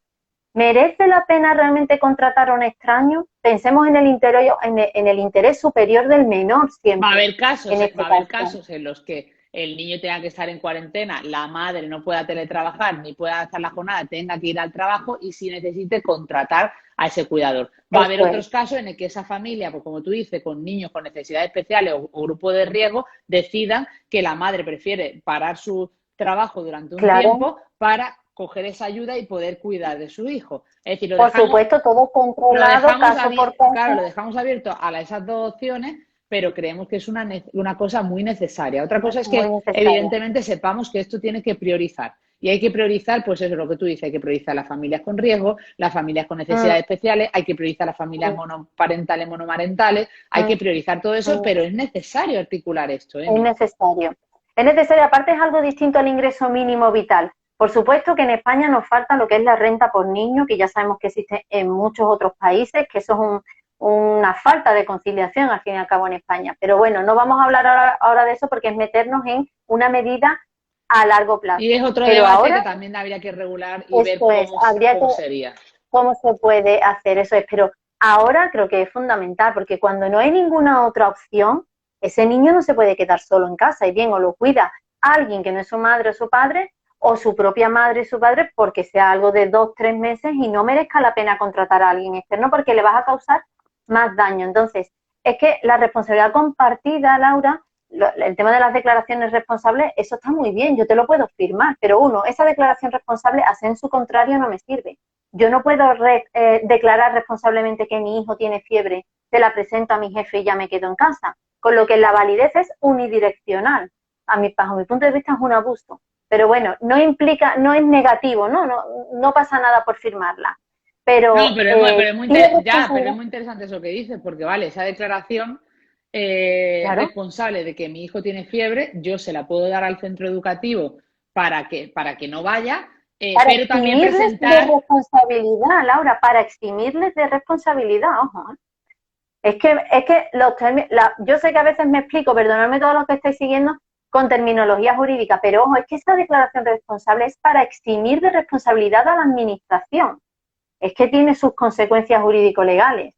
¿Merece la pena realmente contratar a un extraño? Pensemos en el interés superior del menor siempre. Va a haber casos, en este va a haber caso. casos en los que el niño tenga que estar en cuarentena, la madre no pueda teletrabajar ni pueda hacer la jornada, tenga que ir al trabajo y si necesite contratar a ese cuidador. Va a haber Eso otros casos en el que esa familia, pues como tú dices, con niños con necesidades especiales o grupo de riesgo, decidan que la madre prefiere parar su trabajo durante un tiempo para coger esa ayuda y poder cuidar de su hijo. Es decir, por supuesto, todo controlado, caso por caso. claro, lo dejamos abierto a esas dos opciones, pero creemos que es una cosa muy necesaria. Otra cosa es que, evidentemente, sepamos que esto tiene que priorizar. Y hay que priorizar, pues eso es lo que tú dices, hay que priorizar las familias con riesgo, las familias con necesidades especiales, hay que priorizar las familias monoparentales, monomarentales, hay que priorizar todo eso, pero es necesario articular esto. Es necesario. Es necesario, aparte es algo distinto al ingreso mínimo vital. Por supuesto que en España nos falta lo que es la renta por niño, que ya sabemos que existe en muchos otros países, que eso es una falta de conciliación al fin y al cabo en España. Pero bueno, no vamos a hablar ahora de eso porque es meternos en una medida a largo plazo. Y es otro debate que también habría que regular y ver cómo sería. Cómo se puede hacer, eso es. Pero ahora creo que es fundamental porque cuando no hay ninguna otra opción, ese niño no se puede quedar solo en casa y bien o lo cuida alguien que no es su madre o su padre o su propia madre y su padre porque sea algo de 2, 3 meses y no merezca la pena contratar a alguien externo porque le vas a causar más daño. Entonces, es que la responsabilidad compartida, Laura, el tema de las declaraciones responsables, eso está muy bien, yo te lo puedo firmar, pero esa declaración responsable, a en su contrario, no me sirve. Yo no puedo declarar responsablemente que mi hijo tiene fiebre, se la presento a mi jefe y ya me quedo en casa, con lo que la validez es unidireccional. Bajo mi punto de vista es un abuso. Pero bueno, no implica, no es negativo, no pasa nada por firmarla. Pero es muy interesante eso que dices, porque vale, esa declaración responsable de que mi hijo tiene fiebre, yo se la puedo dar al centro educativo para que no vaya, pero también presentar... de responsabilidad, Laura, para eximirles de responsabilidad, ojo. Es que yo sé que a veces me explico, perdonadme todos los que estáis siguiendo, con terminología jurídica, pero ojo, es que esta declaración responsable es para eximir de responsabilidad a la administración. Es que tiene sus consecuencias jurídico-legales.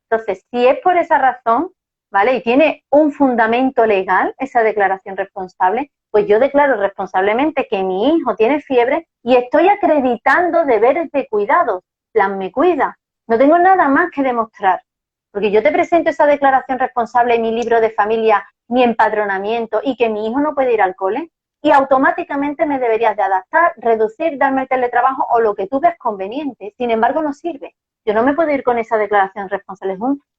Entonces, si es por esa razón, ¿vale? Y tiene un fundamento legal esa declaración responsable, pues yo declaro responsablemente que mi hijo tiene fiebre y estoy acreditando deberes de cuidados. Plan me cuida. No tengo nada más que demostrar. Porque yo te presento esa declaración responsable en mi libro de familia, mi empadronamiento y que mi hijo no puede ir al cole y automáticamente me deberías de adaptar, reducir, darme el teletrabajo o lo que tú veas conveniente. Sin embargo, no sirve. Yo no me puedo ir con esa declaración responsable.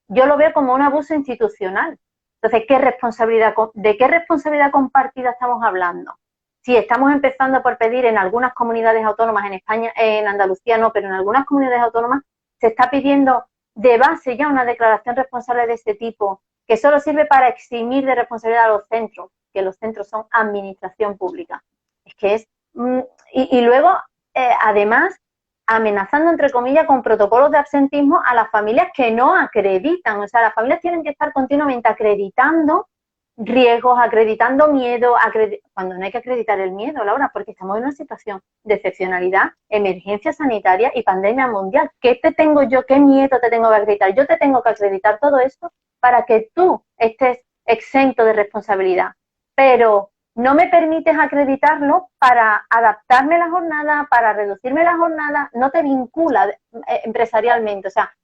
Yo lo veo como un abuso institucional. Entonces, ¿de qué responsabilidad compartida estamos hablando? Si estamos empezando por pedir en algunas comunidades autónomas, en España, en Andalucía no, pero en algunas comunidades autónomas se está pidiendo de base ya una declaración responsable de este tipo, que solo sirve para eximir de responsabilidad a los centros, que los centros son administración pública. Es que es... Y luego, además, amenazando, entre comillas, con protocolos de absentismo a las familias que no acreditan. O sea, las familias tienen que estar continuamente acreditando riesgos, acreditando miedo, cuando no hay que acreditar el miedo, Laura, porque estamos en una situación de excepcionalidad, emergencia sanitaria y pandemia mundial. ¿Qué miedo te tengo que acreditar? Yo te tengo que acreditar todo esto para que tú estés exento de responsabilidad. Pero no me permites acreditarlo para adaptarme la jornada, para reducirme la jornada, no te vincula empresarialmente. O sea,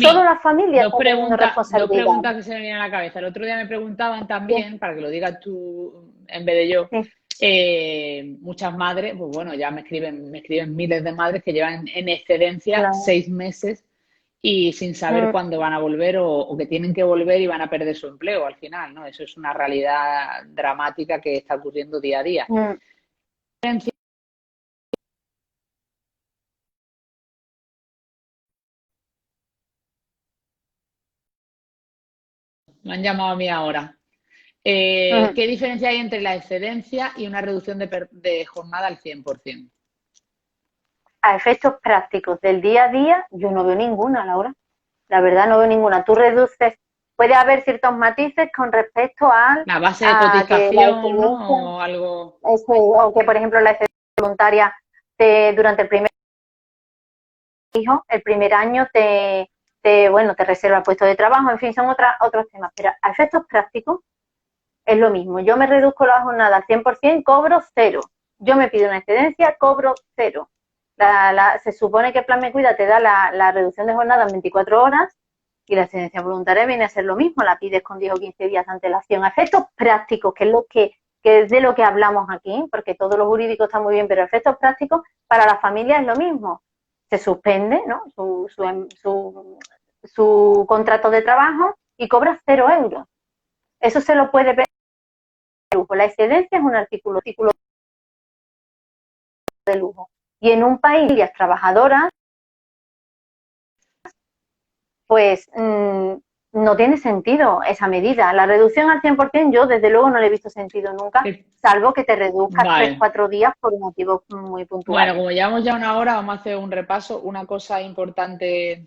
solo las familias tienen responsabilidad. Dos preguntas que se me vienen a la cabeza. El otro día me preguntaban también, para que lo digas tú en vez de yo, muchas madres, pues bueno, ya me escriben miles de madres que llevan en excedencia 6 meses y sin saber cuándo van a volver o que tienen que volver y van a perder su empleo al final, ¿no? Eso es una realidad dramática que está ocurriendo día a día. Me han llamado a mí ahora. ¿Qué diferencia hay entre la excedencia y una reducción de jornada al 100%? A efectos prácticos del día a día, yo no veo ninguna, Laura. La verdad, no veo ninguna. Tú reduces, puede haber ciertos matices con respecto a la base de cotización, ¿no? O algo. Eso, o que, por ejemplo, la excedencia voluntaria durante el primer año bueno, te reserva el puesto de trabajo, en fin, son otros temas. Pero a efectos prácticos es lo mismo. Yo me reduzco la jornada al 100%, cobro cero. Yo me pido una excedencia, cobro cero. Se supone que el Plan Me Cuida te da la reducción de jornada en 24 horas y la excedencia voluntaria viene a ser lo mismo, la pides con 10 o 15 días de antelación. A efectos prácticos, que es de lo que hablamos aquí, porque todo lo jurídico está muy bien, pero a efectos prácticos para la familia es lo mismo. Se suspende, ¿no?, su contrato de trabajo y cobra 0 euros. Eso se lo puede ver. La excedencia es un artículo de lujo. Y en un país de trabajadoras, pues no tiene sentido esa medida. La reducción al 100% yo desde luego no le he visto sentido nunca, salvo que te reduzcas 3-4 días por motivos muy puntuales. Bueno, como llevamos ya una hora, vamos a hacer un repaso. Una cosa importante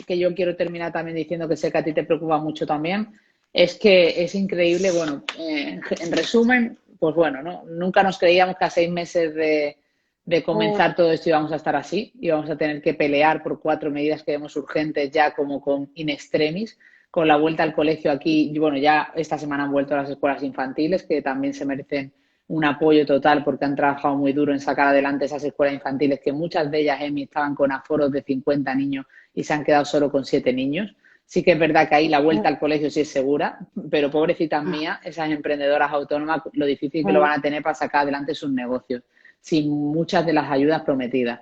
que yo quiero terminar también diciendo, que sé que a ti te preocupa mucho también, es que es increíble, bueno, en resumen, pues bueno, ¿no? Nunca nos creíamos que a 6 meses de comenzar todo esto íbamos a estar así, íbamos a tener que pelear por 4 medidas que vemos urgentes ya como con in extremis, con la vuelta al colegio aquí. Y bueno, ya esta semana han vuelto a las escuelas infantiles, que también se merecen un apoyo total porque han trabajado muy duro en sacar adelante esas escuelas infantiles, que muchas de ellas, Emi, estaban con aforos de 50 niños y se han quedado solo con 7 niños. Sí que es verdad que ahí la vuelta al colegio sí es segura, pero pobrecitas mías, esas emprendedoras autónomas, lo difícil que lo van a tener para sacar adelante sus negocios, sin muchas de las ayudas prometidas.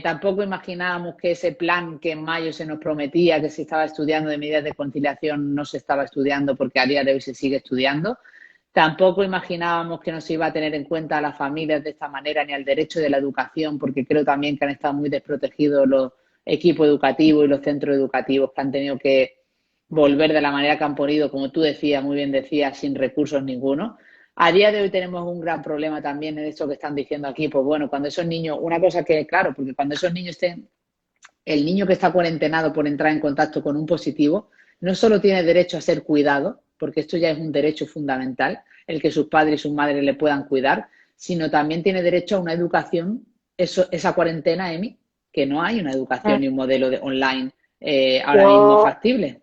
Tampoco imaginábamos que ese plan que en mayo se nos prometía, que se estaba estudiando de medidas de conciliación, no se estaba estudiando, porque a día de hoy se sigue estudiando. Tampoco imaginábamos que no se iba a tener en cuenta a las familias de esta manera, ni al derecho de la educación, porque creo también que han estado muy desprotegidos los equipos educativos y los centros educativos, que han tenido que volver de la manera que han podido, como tú decías, muy bien decías, sin recursos ninguno. A día de hoy tenemos un gran problema también en esto que están diciendo aquí. Pues bueno, cuando esos niños, una cosa que, claro, porque cuando esos niños estén, el niño que está cuarentenado por entrar en contacto con un positivo, no solo tiene derecho a ser cuidado, porque esto ya es un derecho fundamental, el que sus padres y sus madres le puedan cuidar, sino también tiene derecho a una educación, esa cuarentena, Emi, que no hay una educación ni un modelo online ahora mismo factible.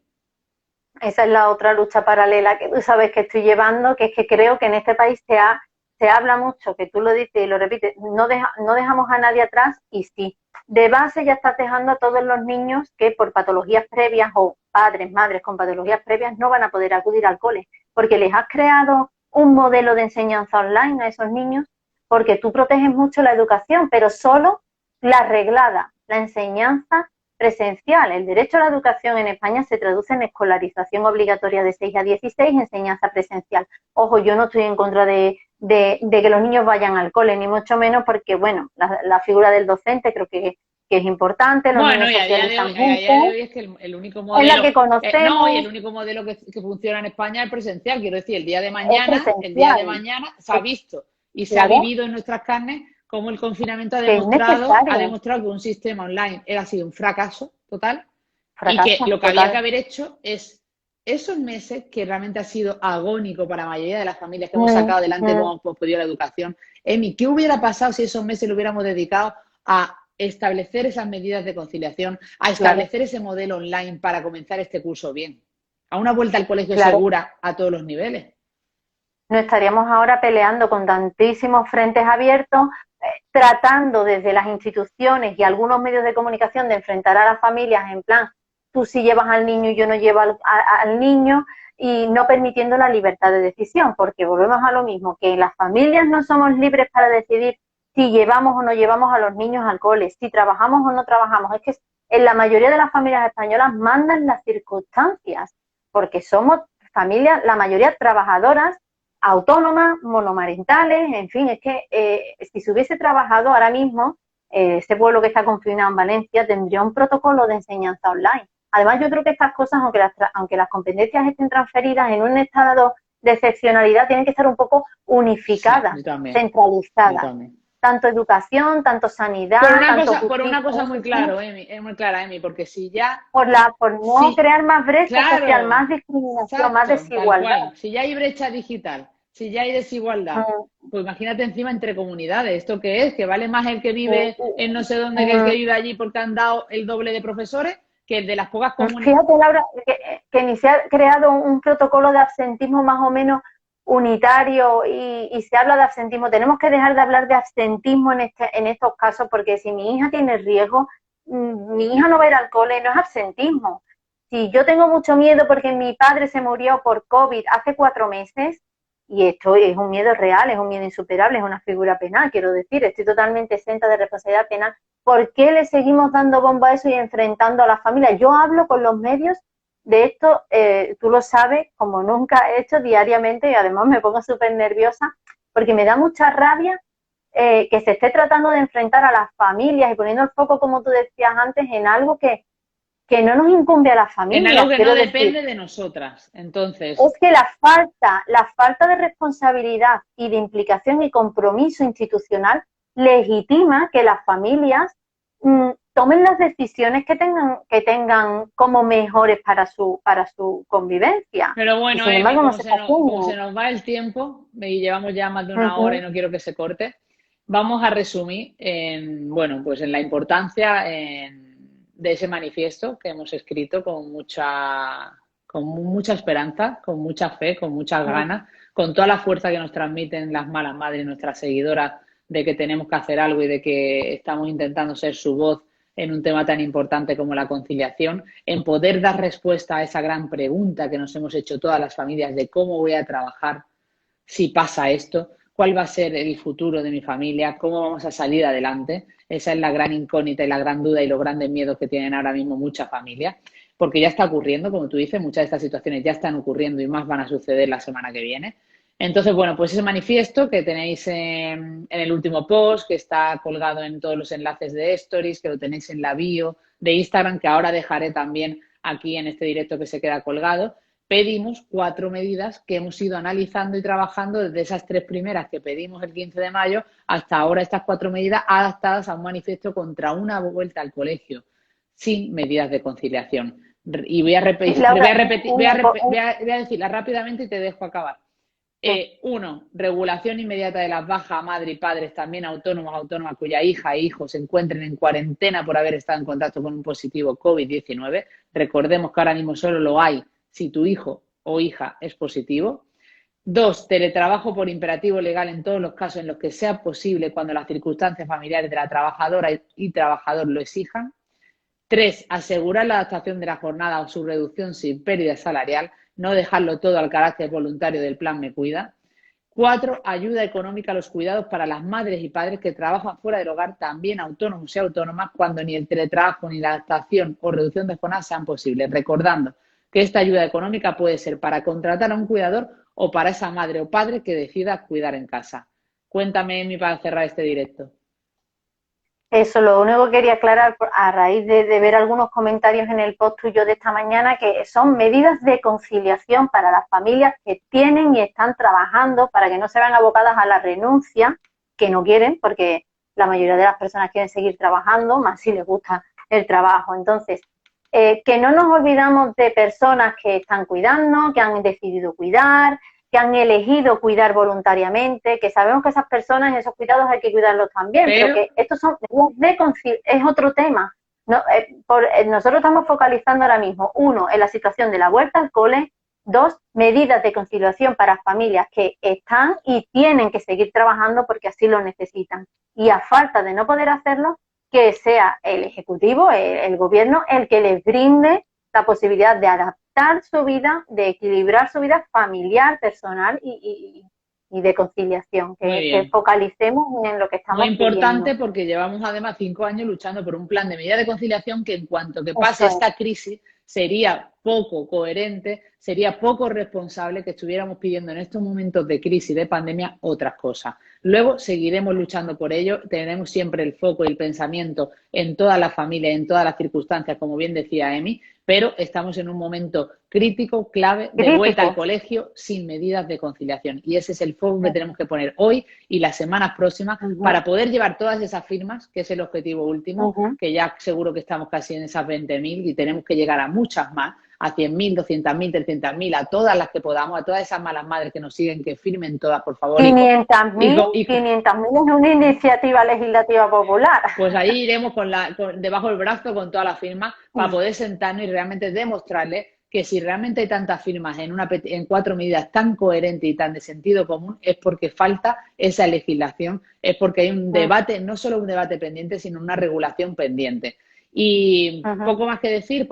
Esa es la otra lucha paralela que tú sabes que estoy llevando, que es que creo que en este país se habla mucho, que tú lo dices y lo repites, no dejamos a nadie atrás, y sí, de base ya estás dejando a todos los niños que por patologías previas, o padres, madres con patologías previas, no van a poder acudir al cole, porque les has creado un modelo de enseñanza online a esos niños, porque tú proteges mucho la educación, pero solo la reglada, la enseñanza presencial. El derecho a la educación en España se traduce en escolarización obligatoria de 6 a 16, enseñanza presencial. Ojo, yo no estoy en contra de que los niños vayan al cole, ni mucho menos, porque, bueno, la figura del docente creo que es importante. Los niños socializan juntos. A día de hoy es que el único modelo, es la que conocemos. Y el único modelo que funciona en España es presencial. Quiero decir, el día de mañana se ha visto y se ha vivido en nuestras carnes cómo el confinamiento ha demostrado que un sistema online ha sido un fracaso total, y que lo que había que haber hecho es esos meses, que realmente ha sido agónico para la mayoría de las familias que hemos sacado adelante, como hemos podido la educación. Emi, ¿qué hubiera pasado si esos meses lo hubiéramos dedicado a establecer esas medidas de conciliación, a establecer ese modelo online para comenzar este curso bien? A una vuelta al colegio segura a todos los niveles. No estaríamos ahora peleando con tantísimos frentes abiertos, tratando desde las instituciones y algunos medios de comunicación de enfrentar a las familias en plan, tú sí llevas al niño y yo no llevo al niño, y no permitiendo la libertad de decisión, porque volvemos a lo mismo, que las familias no somos libres para decidir si llevamos o no llevamos a los niños al cole, si trabajamos o no trabajamos. Es que en la mayoría de las familias españolas mandan las circunstancias, porque somos familias, la mayoría trabajadoras, autónomas, monomarentales, en fin, es que si se hubiese trabajado ahora mismo, ese pueblo que está confinado en Valencia tendría un protocolo de enseñanza online. Además, yo creo que estas cosas, aunque las competencias estén transferidas en un estado de excepcionalidad, tienen que estar un poco unificadas, centralizadas. Tanto educación, tanto sanidad, por una cosa muy clara, Emi, porque si ya... Por no crear más brecha social, más discriminación, más desigualdad. Si ya hay brecha digital, Si ya hay desigualdad, mm, pues imagínate encima entre comunidades. ¿Esto qué es? ¿Que vale más el que vive en no sé dónde que el que mm. vive allí porque han dado el doble de profesores que el de las pocas comunidades? Fíjate, Laura, que ni se ha creado un protocolo de absentismo más o menos unitario y se habla de absentismo. Tenemos que dejar de hablar de absentismo en estos casos porque si mi hija tiene riesgo, mi hija no va a ir al cole, no es absentismo. Si yo tengo mucho miedo porque mi padre se murió por COVID hace 4 meses, y esto es un miedo real, es un miedo insuperable, es una figura penal, quiero decir, estoy totalmente exenta de responsabilidad penal. ¿Por qué le seguimos dando bomba a eso y enfrentando a las familias? Yo hablo con los medios de esto, tú lo sabes, como nunca he hecho diariamente y además me pongo súper nerviosa porque me da mucha rabia que se esté tratando de enfrentar a las familias y poniendo el foco, como tú decías antes, en algo que no nos incumbe a las En familias, algo que no quiero decir. depende de nosotras. Entonces, Es que la falta de responsabilidad y de implicación y compromiso institucional legitima que las familias tomen las decisiones que tengan como mejores para su convivencia. pero Y bueno, sin Emi, embargo no se está como se haciendo. nos va el tiempo y llevamos ya más de una hora y Ujú, no quiero que se corte, vamos a resumir en, bueno, pues en la importancia de ese manifiesto que hemos escrito con mucha esperanza, con mucha fe, con muchas ujú. ganas, con toda la fuerza que nos transmiten las malas madres, nuestras seguidoras, de que tenemos que hacer algo y de que estamos intentando ser su voz en un tema tan importante como la conciliación, en poder dar respuesta a esa gran pregunta que nos hemos hecho todas las familias de cómo voy a trabajar si pasa esto, cuál va a ser el futuro de mi familia, cómo vamos a salir adelante. Esa es la gran incógnita y la gran duda y los grandes miedos que tienen ahora mismo muchas familias, porque ya está ocurriendo, como tú dices, muchas de estas situaciones ya están ocurriendo y más van a suceder la semana que viene. Entonces, bueno, pues ese manifiesto que tenéis en el último post, que está colgado en todos los enlaces de Stories, que lo tenéis en la bio de Instagram, que ahora dejaré también aquí en este directo que se queda colgado, pedimos 4 medidas que hemos ido analizando y trabajando desde esas 3 primeras que pedimos el 15 de mayo hasta ahora estas 4 medidas adaptadas a un manifiesto contra una vuelta al colegio sin medidas de conciliación. Y voy a repetir, voy Laura, a repetir, voy a decirla rápidamente y te dejo acabar. Uno, regulación inmediata de las bajas a madre y padres, también autónomos, autónomas, cuya hija e hijo se encuentren en cuarentena por haber estado en contacto con un positivo COVID-19. Recordemos que ahora mismo solo lo hay si tu hijo o hija es positivo. Dos, teletrabajo por imperativo legal en todos los casos en los que sea posible cuando las circunstancias familiares de la trabajadora y trabajador lo exijan. Tres, asegurar la adaptación de la jornada o su reducción sin pérdida salarial, no dejarlo todo al carácter voluntario del plan Me Cuida. Cuatro, ayuda económica a los cuidados para las madres y padres que trabajan fuera del hogar, también autónomos y autónomas, cuando ni el teletrabajo ni la adaptación o reducción de jornada sean posibles. Recordando que esta ayuda económica puede ser para contratar a un cuidador o para esa madre o padre que decida cuidar en casa. Cuéntame, Emi, para cerrar este directo. eso, lo único que quería aclarar a raíz de ver algunos comentarios en el post tuyo de esta mañana, que son medidas de conciliación para las familias que tienen y están trabajando para que no se vean abocadas a la renuncia, que no quieren, porque la mayoría de las personas quieren seguir trabajando, más si les gusta el trabajo. Entonces, que no nos olvidamos de personas que están cuidando, que han decidido cuidar, que han elegido cuidar voluntariamente, que sabemos que esas personas, esos cuidados hay que cuidarlos también, pero que estos son es otro tema. No, nosotros estamos focalizando ahora mismo, uno, en la situación de la vuelta al cole, dos, medidas de conciliación para familias que están y tienen que seguir trabajando porque así lo necesitan. Y a falta de no poder hacerlo, que sea el Ejecutivo, el Gobierno, el que les brinde la posibilidad de adaptar su vida, de equilibrar su vida familiar, personal y de conciliación, que focalicemos en lo que estamos muy importante pidiendo. porque llevamos además 5 años luchando por un plan de medida de conciliación que en cuanto que pase esta crisis sería poco coherente, sería poco responsable que estuviéramos pidiendo en estos momentos de crisis, de pandemia, otras cosas. Luego seguiremos luchando por ello, tenemos siempre el foco y el pensamiento en todas las familias, en todas las circunstancias, como bien decía Emi, pero estamos en un momento crítico, clave, de vuelta al colegio sin medidas de conciliación. Y ese es el foco que tenemos que poner hoy y las semanas próximas para poder llevar todas esas firmas, que es el objetivo último, que ya seguro que estamos casi en esas 20.000 y tenemos que llegar a muchas más, a 100.000, 200.000, 300.000, a todas las que podamos, a todas esas malas madres que nos siguen, que firmen todas, por favor. 500.000 es una iniciativa legislativa popular. Pues ahí iremos debajo del brazo con todas las firmas para poder sentarnos y realmente demostrarles que si realmente hay tantas firmas en 4 medidas tan coherentes y tan de sentido común, es porque falta esa legislación, es porque hay un debate, no solo un debate pendiente, sino una regulación pendiente. Y poco más que decir,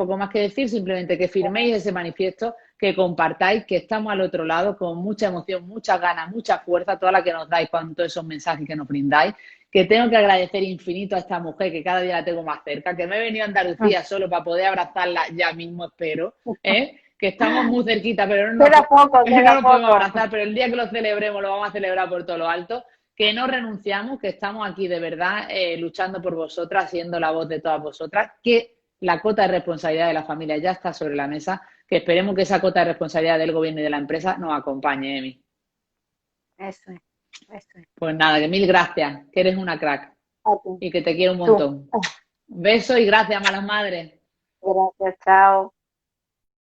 simplemente que firméis ese manifiesto, que compartáis, que estamos al otro lado con mucha emoción, muchas ganas, mucha fuerza, toda la que nos dais con todos esos mensajes que nos brindáis, que tengo que agradecer infinito a esta mujer que cada día la tengo más cerca, que me he venido a Andalucía solo para poder abrazarla ya mismo, espero, que estamos muy cerquita, pero no nos podemos abrazar, pero el día que lo celebremos lo vamos a celebrar por todo lo alto, que no renunciamos, que estamos aquí de verdad luchando por vosotras, siendo la voz de todas vosotras, que la cota de responsabilidad de la familia ya está sobre la mesa, que esperemos que esa cota de responsabilidad del gobierno y de la empresa nos acompañe, Emi. Eso es. Pues nada, que mil gracias, que eres una crack y que te quiero un montón. Besos y gracias, malas madres. Gracias, chao.